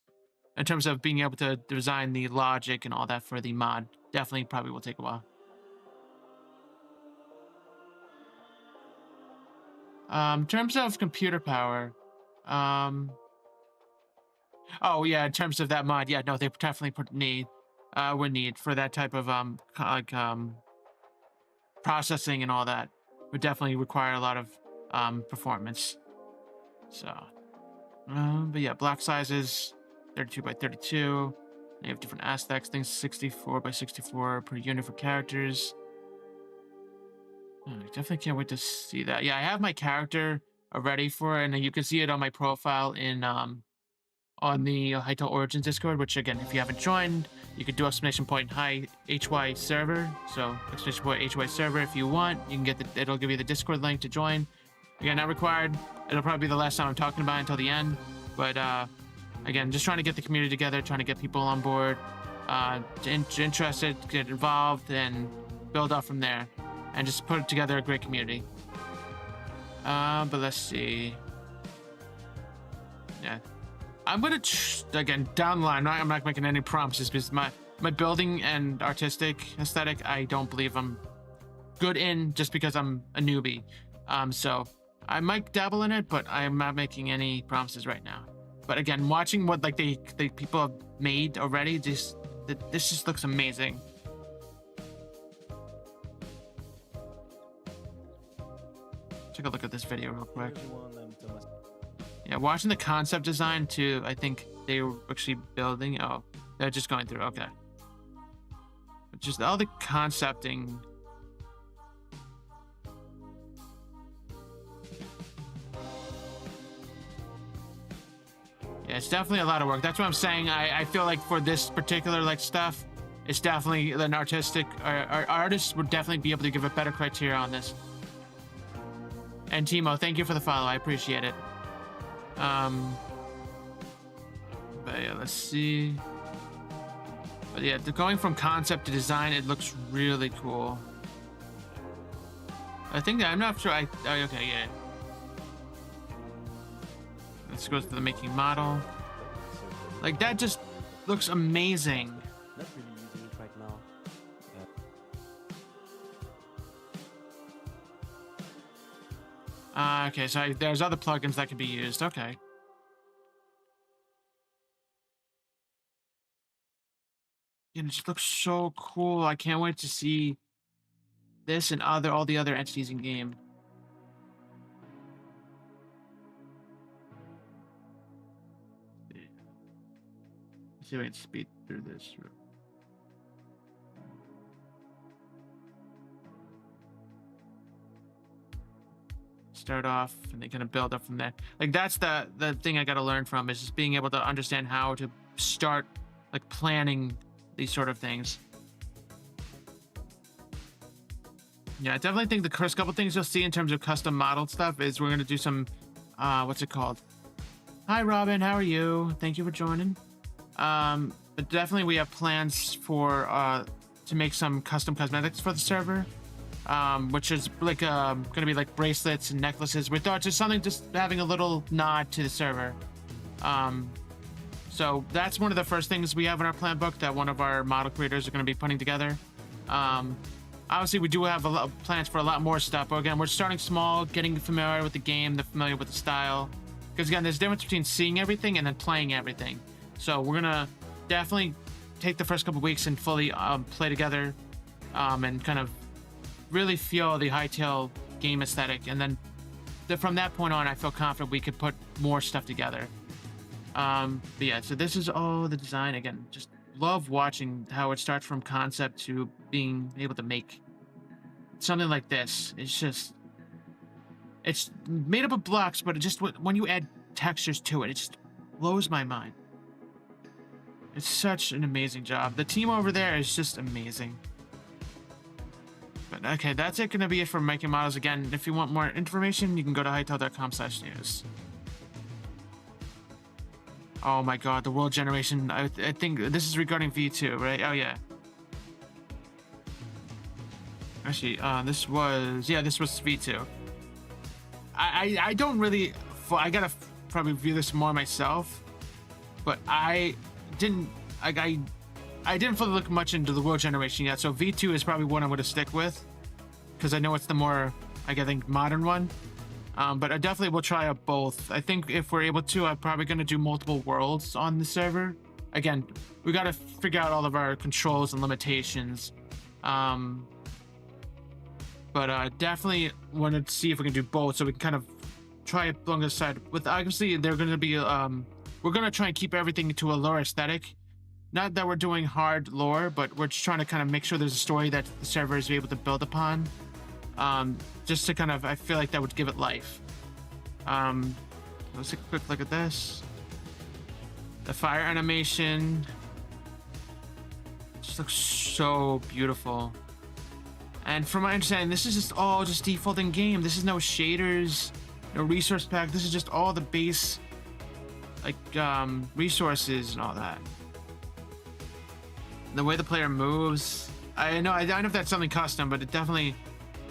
in terms of being able to design the logic and all that for the mod, definitely probably will take a while. In terms of computer power, oh yeah, in terms of that mod, yeah, no, they definitely would need for that type of processing and all that. Would definitely require a lot of performance. So, but yeah, block sizes 32 by 32. They have different aspects. Things 64 by 64 per unit for characters. I definitely can't wait to see that. Yeah, I have my character ready for it, and you can see it on my profile in on the Hytale Origins Discord, which again, if you haven't joined, you can do !HY server. So !HY server if you want. You can get it'll give you the Discord link to join. Again, not required. It'll probably be the last time I'm talking about it until the end. But again, just trying to get the community together, trying to get people on board, interested, get involved, and build up from there. And just put together a great community. But let's see. Yeah. I'm gonna, again, down the line, I'm not making any promises because my building and artistic aesthetic, I don't believe I'm good in just because I'm a newbie. So I might dabble in it, but I'm not making any promises right now. But again, watching what like the people have made already, this just looks amazing. Take a look at this video real quick. Yeah, watching the concept design too, I think they were actually building. Oh, they're just going through. Okay. Just all the concepting. Yeah, it's definitely a lot of work. That's what I'm saying. I feel like for this particular like stuff, it's definitely an artistic. Our artists would definitely be able to give a better criteria on this. And Timo, thank you for the follow. I appreciate it. But yeah, let's see. But yeah, going from concept to design, it looks really cool. I think I'm not sure. Okay, yeah. Let's go to the making model. Like that just looks amazing. Not really using it right now. Okay, so there's other plugins that can be used. Okay. And it just looks so cool. I can't wait to see this and all the other entities in game. Let's see if I can speed through this. Start off and they kind of build up from there. Like that's the thing I got to learn from, is just being able to understand how to start like planning these sort of things. Yeah, I definitely think the first couple things you'll see in terms of custom modeled stuff is we're gonna do some, what's it called? Hi, Robin. How are you? Thank you for joining. But definitely we have plans for to make some custom cosmetics for the server, which is like gonna be like bracelets and necklaces. We thought just something, just having a little nod to the server. So that's one of the first things we have in our plan book that one of our model creators are going to be putting together. Obviously, we do have a lot of plans for a lot more stuff, but again, we're starting small, getting familiar with the game, familiar with the style. Because again, there's a difference between seeing everything and then playing everything. So we're gonna definitely take the first couple weeks and fully play together, and kind of really feel the Hytale game aesthetic. And then from that point on, I feel confident we could put more stuff together. But yeah, so this is all the design. Again, just love watching how it starts from concept to being able to make something like this. It's made up of blocks, but it just, when you add textures to it, it just blows my mind. It's such an amazing job. The team over there is just amazing. But okay, that's gonna be it for making models. Again, if you want more information, you can go to hytale.com/news. Oh my god, the world generation. I think this is regarding V2, right? Oh yeah. Actually, this was V2. I don't really, I gotta probably view this more myself, but I didn't fully look much into the world generation yet. So V2 is probably one I'm gonna stick with, because I know it's the more, I think, modern one. But I definitely will try out both. I think if we're able to, I'm probably going to do multiple worlds on the server. Again, we got to figure out all of our controls and limitations. But definitely want to see if we can do both, so we can kind of try it along the side. With obviously, they're going to be, we're going to try and keep everything to a lore aesthetic. Not that we're doing hard lore, but we're just trying to kind of make sure there's a story that the server is able to build upon. Just to kind of, I feel like that would give it life. Let's take a quick look at this. The fire animation just looks so beautiful. And from my understanding, this is just all just default in game. This is no shaders, no resource pack. This is just all the base, like, resources and all that. The way the player moves, I know if that's something custom, but it definitely,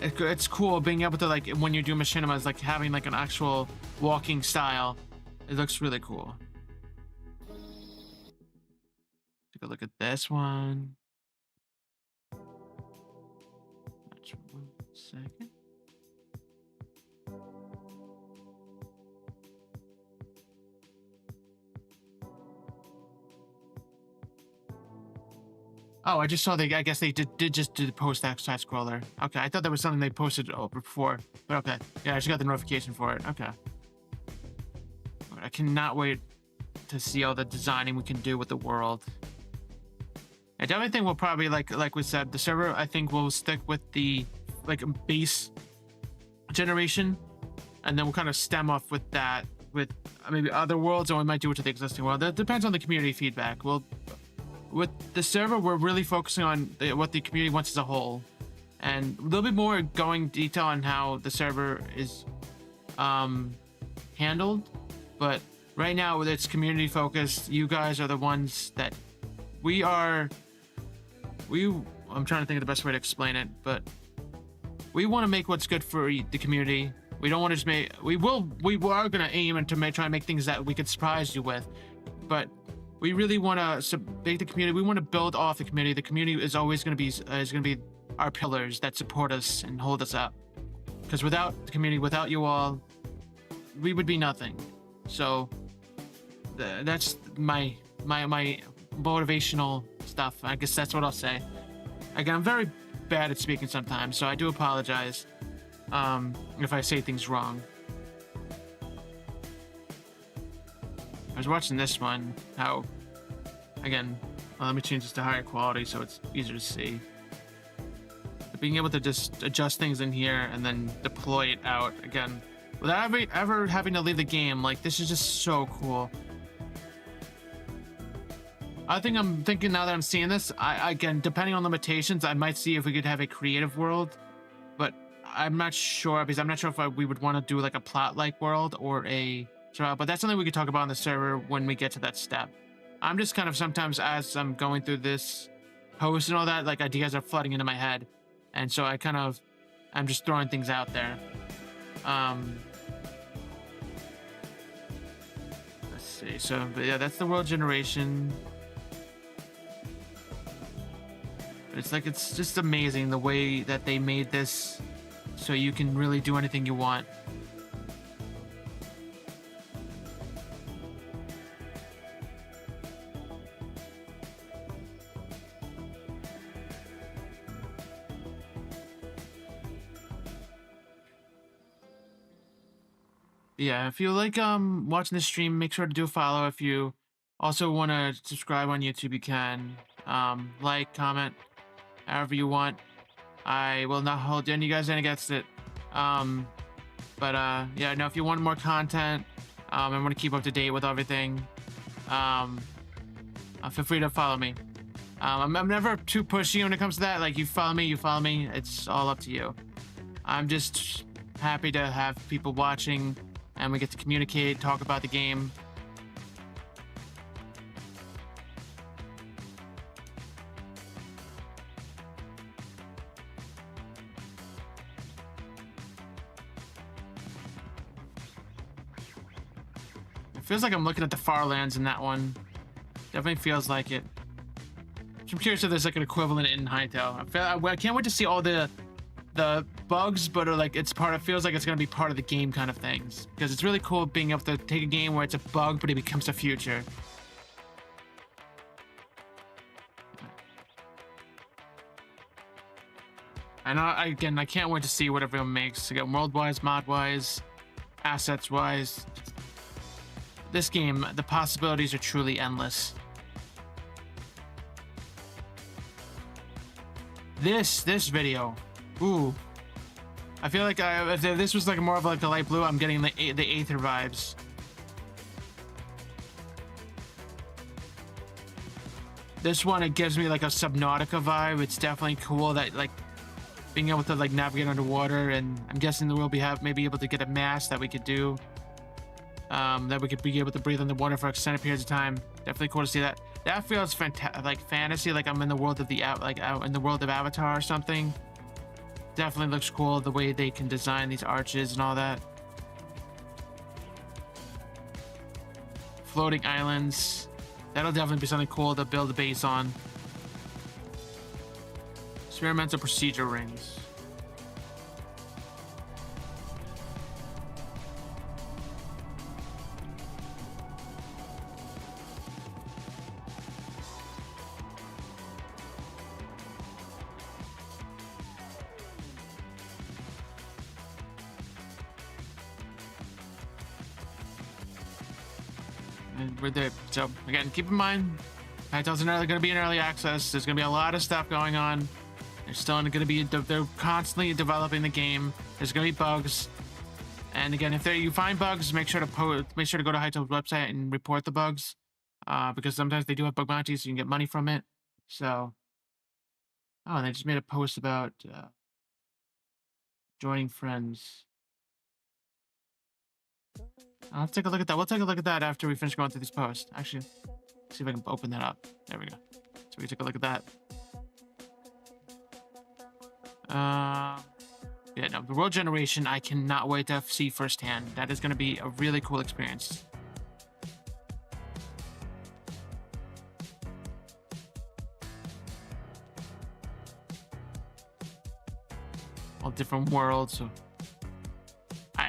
it's cool being able to, like, when you do machinimas, like having like an actual walking style. It looks really cool. Take a look at this one. Just 1 second. Oh, I just saw I guess they did just do the post that side scroller. Okay, I thought that was something they posted before, but okay. Yeah, I just got the notification for it. Okay. I cannot wait to see all the designing we can do with the world. I definitely think we'll probably, like we said, the server, I think we'll stick with the, like, base generation, and then we'll kind of stem off with that, with maybe other worlds, or we might do it to the existing world. That depends on the community feedback. With the server, we're really focusing on what the community wants as a whole, and there'll be more going detail on how the server is handled. But right now, it's community focused. You guys are the ones that I'm trying to think of the best way to explain it, but we want to make what's good for the community. We don't want to just make. We are gonna aim and try and make things that we could surprise you with, but we really want to make the community. We want to build off the community. The community is always going to be our pillars that support us and hold us up. Because without the community, without you all, we would be nothing. So that's my motivational stuff. I guess that's what I'll say. Again, I'm very bad at speaking sometimes, so I do apologize if I say things wrong. I was watching this one, how, again, let me change this to higher quality so it's easier to see. But being able to just adjust things in here and then deploy it out, again, without ever having to leave the game, like, this is just so cool. I think I'm thinking now that I'm seeing this, again, depending on limitations, I might see if we could have a creative world. But I'm not sure because I'm not sure if we would want to do like a plot-like world or a survival, but that's something we could talk about on the server when we get to that step. I'm just kind of sometimes as I'm going through this post and all that, like ideas are flooding into my head, and so I'm just throwing things out there. Let's see. So, but yeah, that's the world generation. It's just amazing the way that they made this so you can really do anything you want. Yeah, if you like watching the stream, make sure to do a follow. If you also want to subscribe on YouTube, you can. Like, comment, however you want. I will not hold any guys in against it. Yeah, no, if you want more content, and want to keep up to date with everything, feel free to follow me. I'm never too pushy when it comes to that. Like, you follow me. It's all up to you. I'm just happy to have people watching, and we get to communicate, talk about the game. It feels like I'm looking at the far lands in that one. Definitely feels like it. I'm curious if there's like an equivalent in Hytale. I can't wait to see all the bugs, but are like it feels like it's gonna be part of the game kind of things, because it's really cool being able to take a game where it's a bug but it becomes a feature. And I can't wait to see what everyone makes again, world-wise, mod-wise, assets-wise. This game, the possibilities are truly endless. This video, ooh. I feel like if this was like more of like a light blue, I'm getting the Aether vibes. This one, it gives me like a Subnautica vibe. It's definitely cool that like being able to like navigate underwater, and I'm guessing that we'll maybe able to get a mask that we could do. That we could be able to breathe underwater for extended periods of time. Definitely cool to see that. That feels like fantasy, like I'm in the world of out in the world of Avatar or something. Definitely looks cool the way they can design these arches and all that. Floating islands. That'll definitely be something cool to build a base on. Experimental procedure rings. And we're there. So again, keep in mind, Hytale's going to be in early access. There's going to be a lot of stuff going on. They're still going to be, they're constantly developing the game. There's going to be bugs. And again, if you find bugs, make sure to go to Hytale's website and report the bugs, because sometimes they do have bug bounties, so you can get money from it. So, oh, and they just made a post about joining friends. I'll take a look at that. We'll take a look at that after we finish going through these posts. Actually, see if I can open that up. There we go. So we can take a look at that. Yeah, no, the world generation, I cannot wait to see firsthand. That is going to be a really cool experience. All different worlds. So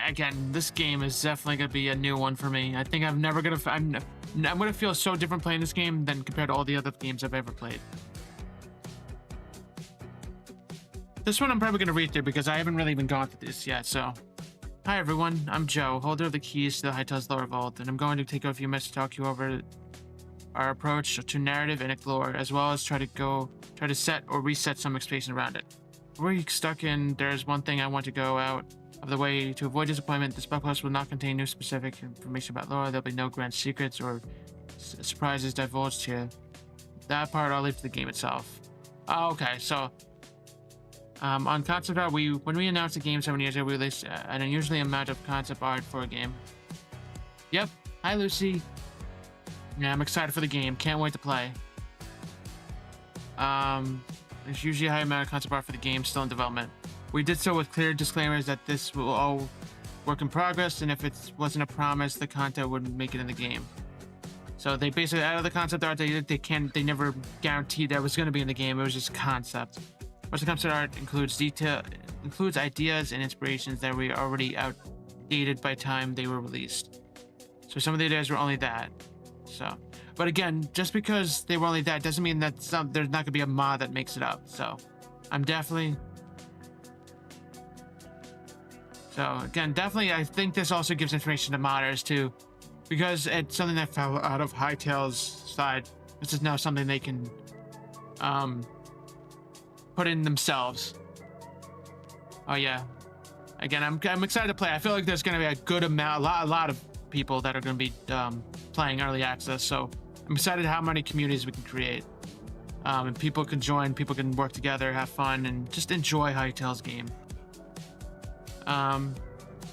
again, this game is definitely going to be a new one for me. I think I'm going to feel so different playing this game than compared to all the other games I've ever played. This one I'm probably going to read through because I haven't really even gone through this yet, so. Hi everyone, I'm Joe, holder of the keys to the Hytale's Lore Vault, and I'm going to take a few minutes to talk you over our approach to narrative and lore, as well as try to set or reset some expectations around it. Before you stuck in, there's one thing I want to go out of the way to avoid disappointment. This podcast will not contain new specific information about lore. There'll be no grand secrets or surprises divulged here. That part I'll leave to the game itself. Oh, okay, so On concept art, when we announced the game 7 years ago, we released an unusually amount of concept art for a game. Yep. Hi, Lucy. Yeah, I'm excited for the game. Can't wait to play. There's usually a high amount of concept art for the game still in development. We did so with clear disclaimers that this will all work in progress, and if it wasn't a promise, the content wouldn't make it in the game. So they basically, out of the concept art, they never guaranteed that it was going to be in the game. It was just concept. Most of the concept art includes ideas and inspirations that were already outdated by time they were released. So some of the ideas were only that. So, but again, just because they were only that doesn't mean that there's not gonna be a mod that makes it up. So, I'm definitely. So again, definitely, I think this also gives information to modders too, because it's something that fell out of Hytale's side. This is now something they can put in themselves. Oh yeah. Again, I'm excited to play. I feel like there's gonna be a good amount, a lot of people that are gonna be playing early access. So I'm excited how many communities we can create. And people can join, people can work together, have fun, and just enjoy Hytale's game.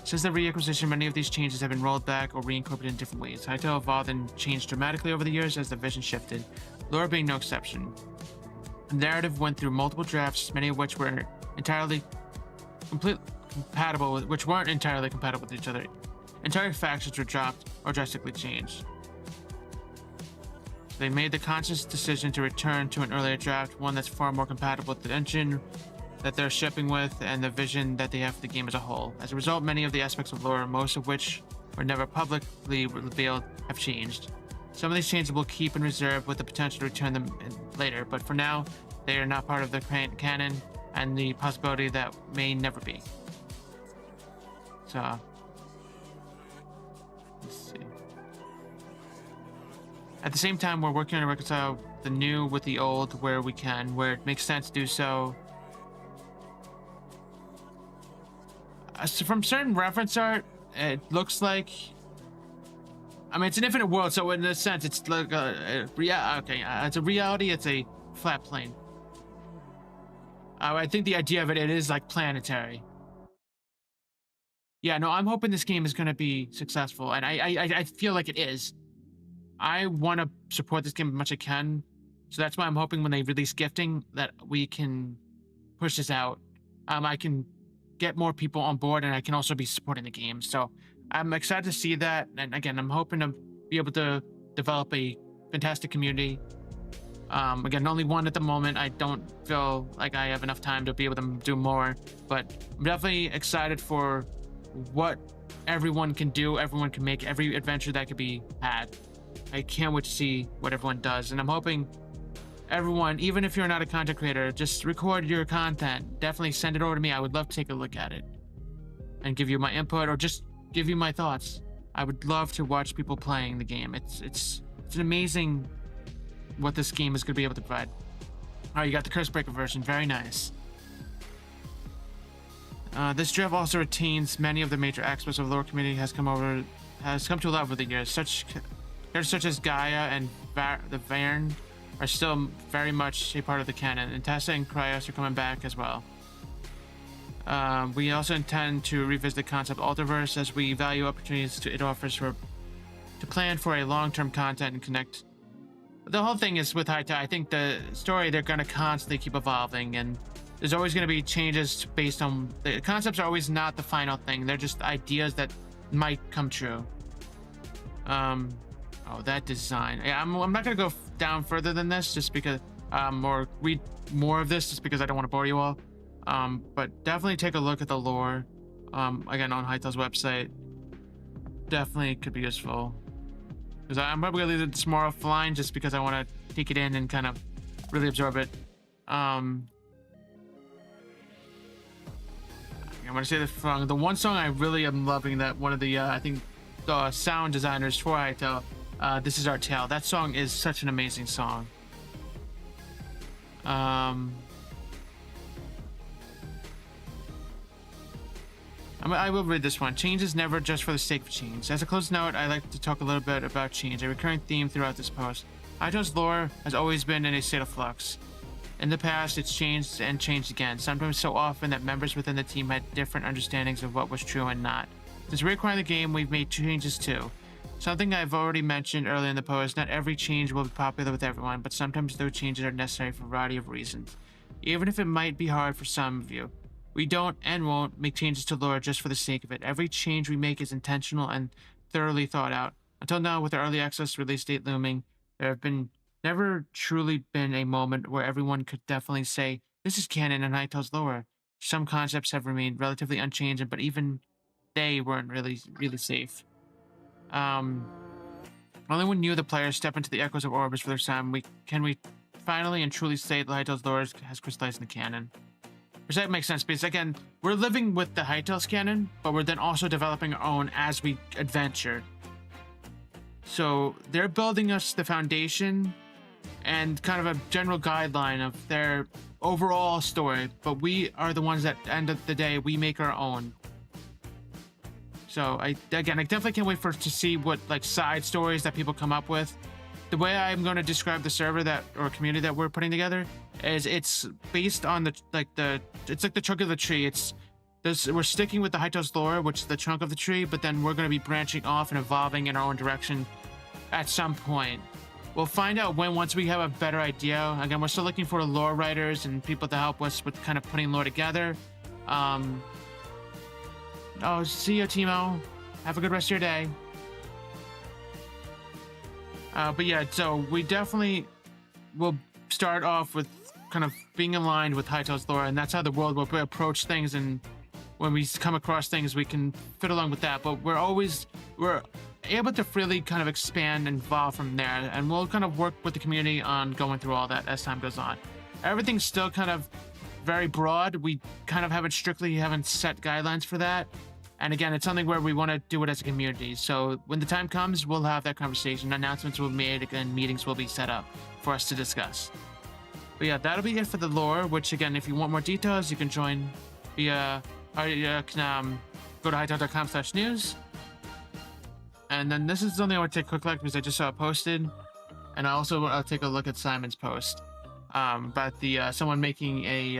Since the reacquisition, many of these changes have been rolled back or reincorporated in different ways. Hytale evolved and changed dramatically over the years as the vision shifted, lore being no exception. The narrative went through multiple drafts, many of which were weren't entirely compatible with each other. Entire factions were dropped or drastically changed. So they made the conscious decision to return to an earlier draft, one that's far more compatible with the engine that they're shipping with and the vision that they have for the game as a whole. As a result, many of the aspects of lore, most of which were never publicly revealed, have changed. Some of these changes will keep in reserve with the potential to return them later, but for now, they are not part of the canon and the possibility that may never be. So, let's see. At the same time, we're working on to reconcile the new with the old where we can, where it makes sense to do so. So from certain reference art, it looks like, I mean, it's an infinite world, so in a sense, it's like it's a reality, it's a flat plane. I think the idea of it is like planetary. Yeah, no, I'm hoping this game is going to be successful, and I feel like it is. I want to support this game as much as I can, so that's why I'm hoping when they release gifting that we can push this out. I can get more people on board, and I can also be supporting the game. So I'm excited to see that, and again, I'm hoping to be able to develop a fantastic community. Again, only one at the moment. I don't feel like I have enough time to be able to do more, but I'm definitely excited for what everyone can do, everyone can make, every adventure that could be had. I can't wait to see what everyone does, and I'm hoping everyone, even if you're not a content creator, just record your content. Definitely send it over to me. I would love to take a look at it and give you my input or just give you my thoughts. I would love to watch people playing the game. It's an amazing what this game is going to be able to provide. Oh, you got the Curse Breaker version. Very nice. This draft also retains many of the major aspects of the lore community has come to love over the years. Characters such as Gaia and the Varen are still very much a part of the canon, and Tessa and Kryos are coming back as well. We also intend to revisit the concept Altarverse as we value opportunities it offers to plan for a long-term content and connect. The whole thing is with Hytale, I think the story, they're going to constantly keep evolving, and there's always going to be changes based on the concepts are always not the final thing. They're just ideas that might come true. Oh, that design. Yeah, I'm not going to go down further than this just because, or read more of this just because I don't want to bore you all. But definitely take a look at the lore, again, on Hytale's website. Definitely could be useful. Because I'm probably going to leave this more offline just because I want to take it in and kind of really absorb it. I'm going to say this wrong. The one song I really am loving that one of the, I think, the sound designers for Hytale, This Is Our Tale. That song is such an amazing song. I will read this one. Change is never just for the sake of change. As a close note, I'd like to talk a little bit about change, a recurring theme throughout this post. Hytale's lore has always been in a state of flux. In the past, it's changed and changed again, sometimes so often that members within the team had different understandings of what was true and not. Since reacquiring the game, we've made changes too. Something I've already mentioned earlier in the post, not every change will be popular with everyone, but sometimes those changes are necessary for a variety of reasons. Even if it might be hard for some of you. We don't and won't make changes to lore just for the sake of it. Every change we make is intentional and thoroughly thought out. Until now, with the early access release date looming, there have never truly been a moment where everyone could definitely say, this is canon and Hytale's lore. Some concepts have remained relatively unchanged, but even they weren't really safe. Only when you, the players, step into the echoes of Orbis for the first time, can we finally and truly say that Hytale's lore has crystallized in the canon. Which that makes sense, because again, we're living with the Hytale's canon, but we're then also developing our own as we adventure. So they're building us the foundation and kind of a general guideline of their overall story, but we are the ones that, at the end of the day, we make our own. So I definitely can't wait to see what like side stories that people come up with. The way I'm going to describe the server or community that we're putting together is it's based on it's like the trunk of the tree. We're sticking with the Hytale's lore, which is the trunk of the tree, but then we're going to be branching off and evolving in our own direction at some point. We'll find out once we have a better idea. Again, we're still looking for lore writers and people to help us with kind of putting lore together. Oh, see you, Timo. Have a good rest of your day. But yeah, so we definitely will start off with kind of being aligned with Hytale's lore, and that's how the world will approach things, and when we come across things, we can fit along with that. But we're able to freely kind of expand and evolve from there, and we'll kind of work with the community on going through all that as time goes on. Everything's still kind of very broad. We kind of haven't set guidelines for that. And again, it's something where we want to do it as a community. So when the time comes, we'll have that conversation. Announcements will be made and meetings will be set up for us to discuss. But yeah, that'll be it for the lore, which again, if you want more details, you can join via, go to hytale.com/news. And then this is something I want to take a quick look because I just saw it posted. And I'll take a look at Simon's post about someone making a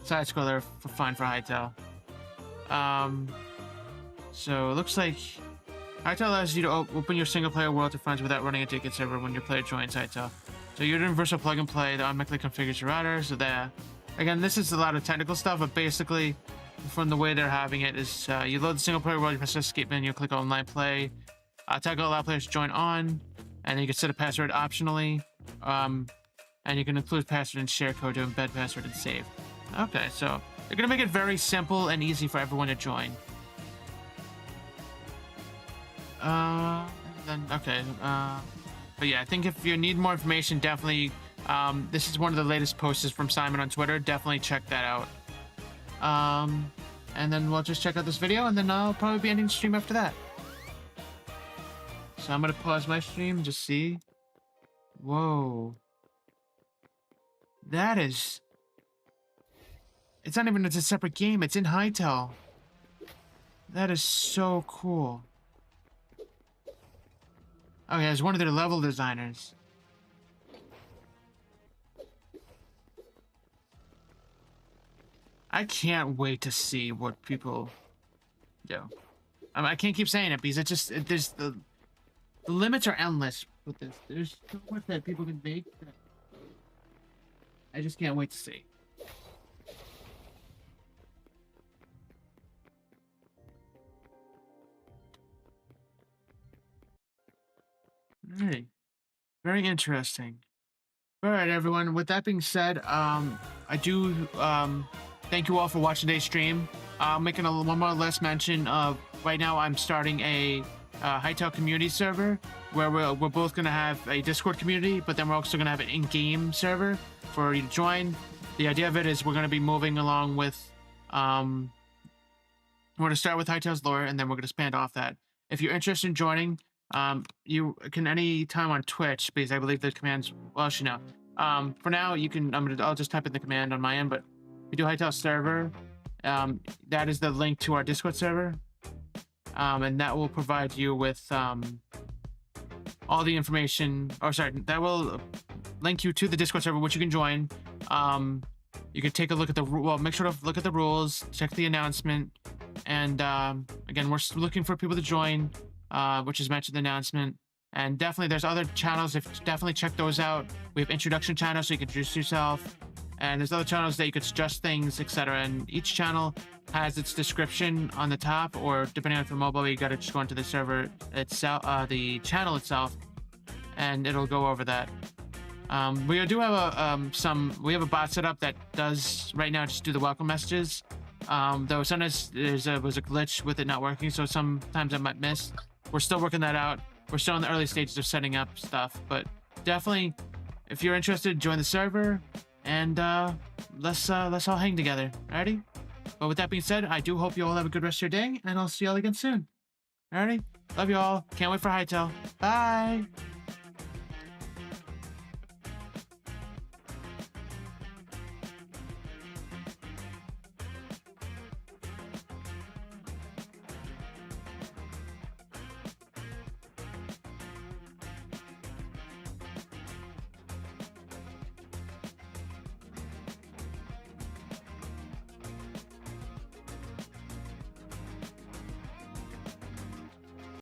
side scroller for fun for Hytale. So it looks like Hytale allows you to open your single-player world to friends without running a ticket server when your player joins Hytale. So your universal plug-and-play that automatically configures your router. So there. Again, this is a lot of technical stuff, but basically, from the way they're having it is you load the single-player world, you press the escape menu, click on online play, tag allow players to join on, and then you can set a password optionally, and you can include password and share code to embed password and save. Okay, so they're gonna make it very simple and easy for everyone to join. But yeah, I think if you need more information, definitely, this is one of the latest posts from Simon on Twitter. Definitely check that out. And then we'll just check out this video, and then I'll probably be ending the stream after that. So I'm gonna pause my stream and just see. Whoa. It's not even a separate game, it's in Hytale. That is so cool. Oh yeah, it's one of their level designers. I can't wait to see what people do. I can't keep saying it because the limits are endless with this. There's so much that people can make that I just can't wait to see. Alright. Very interesting. Alright, everyone. With that being said, I do thank you all for watching today's stream. Making one more last mention of right now I'm starting a Hytale community server where we're both going to have a Discord community, but then we're also going to have an in-game server for you to join. The idea of it is we're going to be moving along with we're going to start with Hytale's lore, and then we're going to expand off that. If you're interested in joining, you can any time on Twitch, because I believe the commands, well, you know. For now, you can, I'll just type in the command on my end, but we do Hytale server. That is the link to our Discord server. And that will provide you with all the information, that will link you to the Discord server, which you can join. You could take a look at make sure to look at the rules, check the announcement, and again, we're looking for people to join, which is mentioned in the announcement. And definitely, there's other channels. Definitely check those out. We have introduction channels so you can introduce yourself, and there's other channels that you could suggest things, etc. And each channel has its description on the top, or depending on if you're mobile, you gotta just go into the server itself, the channel itself, and it'll go over that. We do have we have a bot set up that does right now just do the welcome messages. Though sometimes was a glitch with it not working, so sometimes I might miss. We're still working that out. We're still in the early stages of setting up stuff, but definitely, if you're interested, join the server, and let's all hang together. Alrighty? But with that being said, I do hope you all have a good rest of your day, and I'll see y'all again soon. Alrighty? Love you all. Can't wait for Hytale. Bye!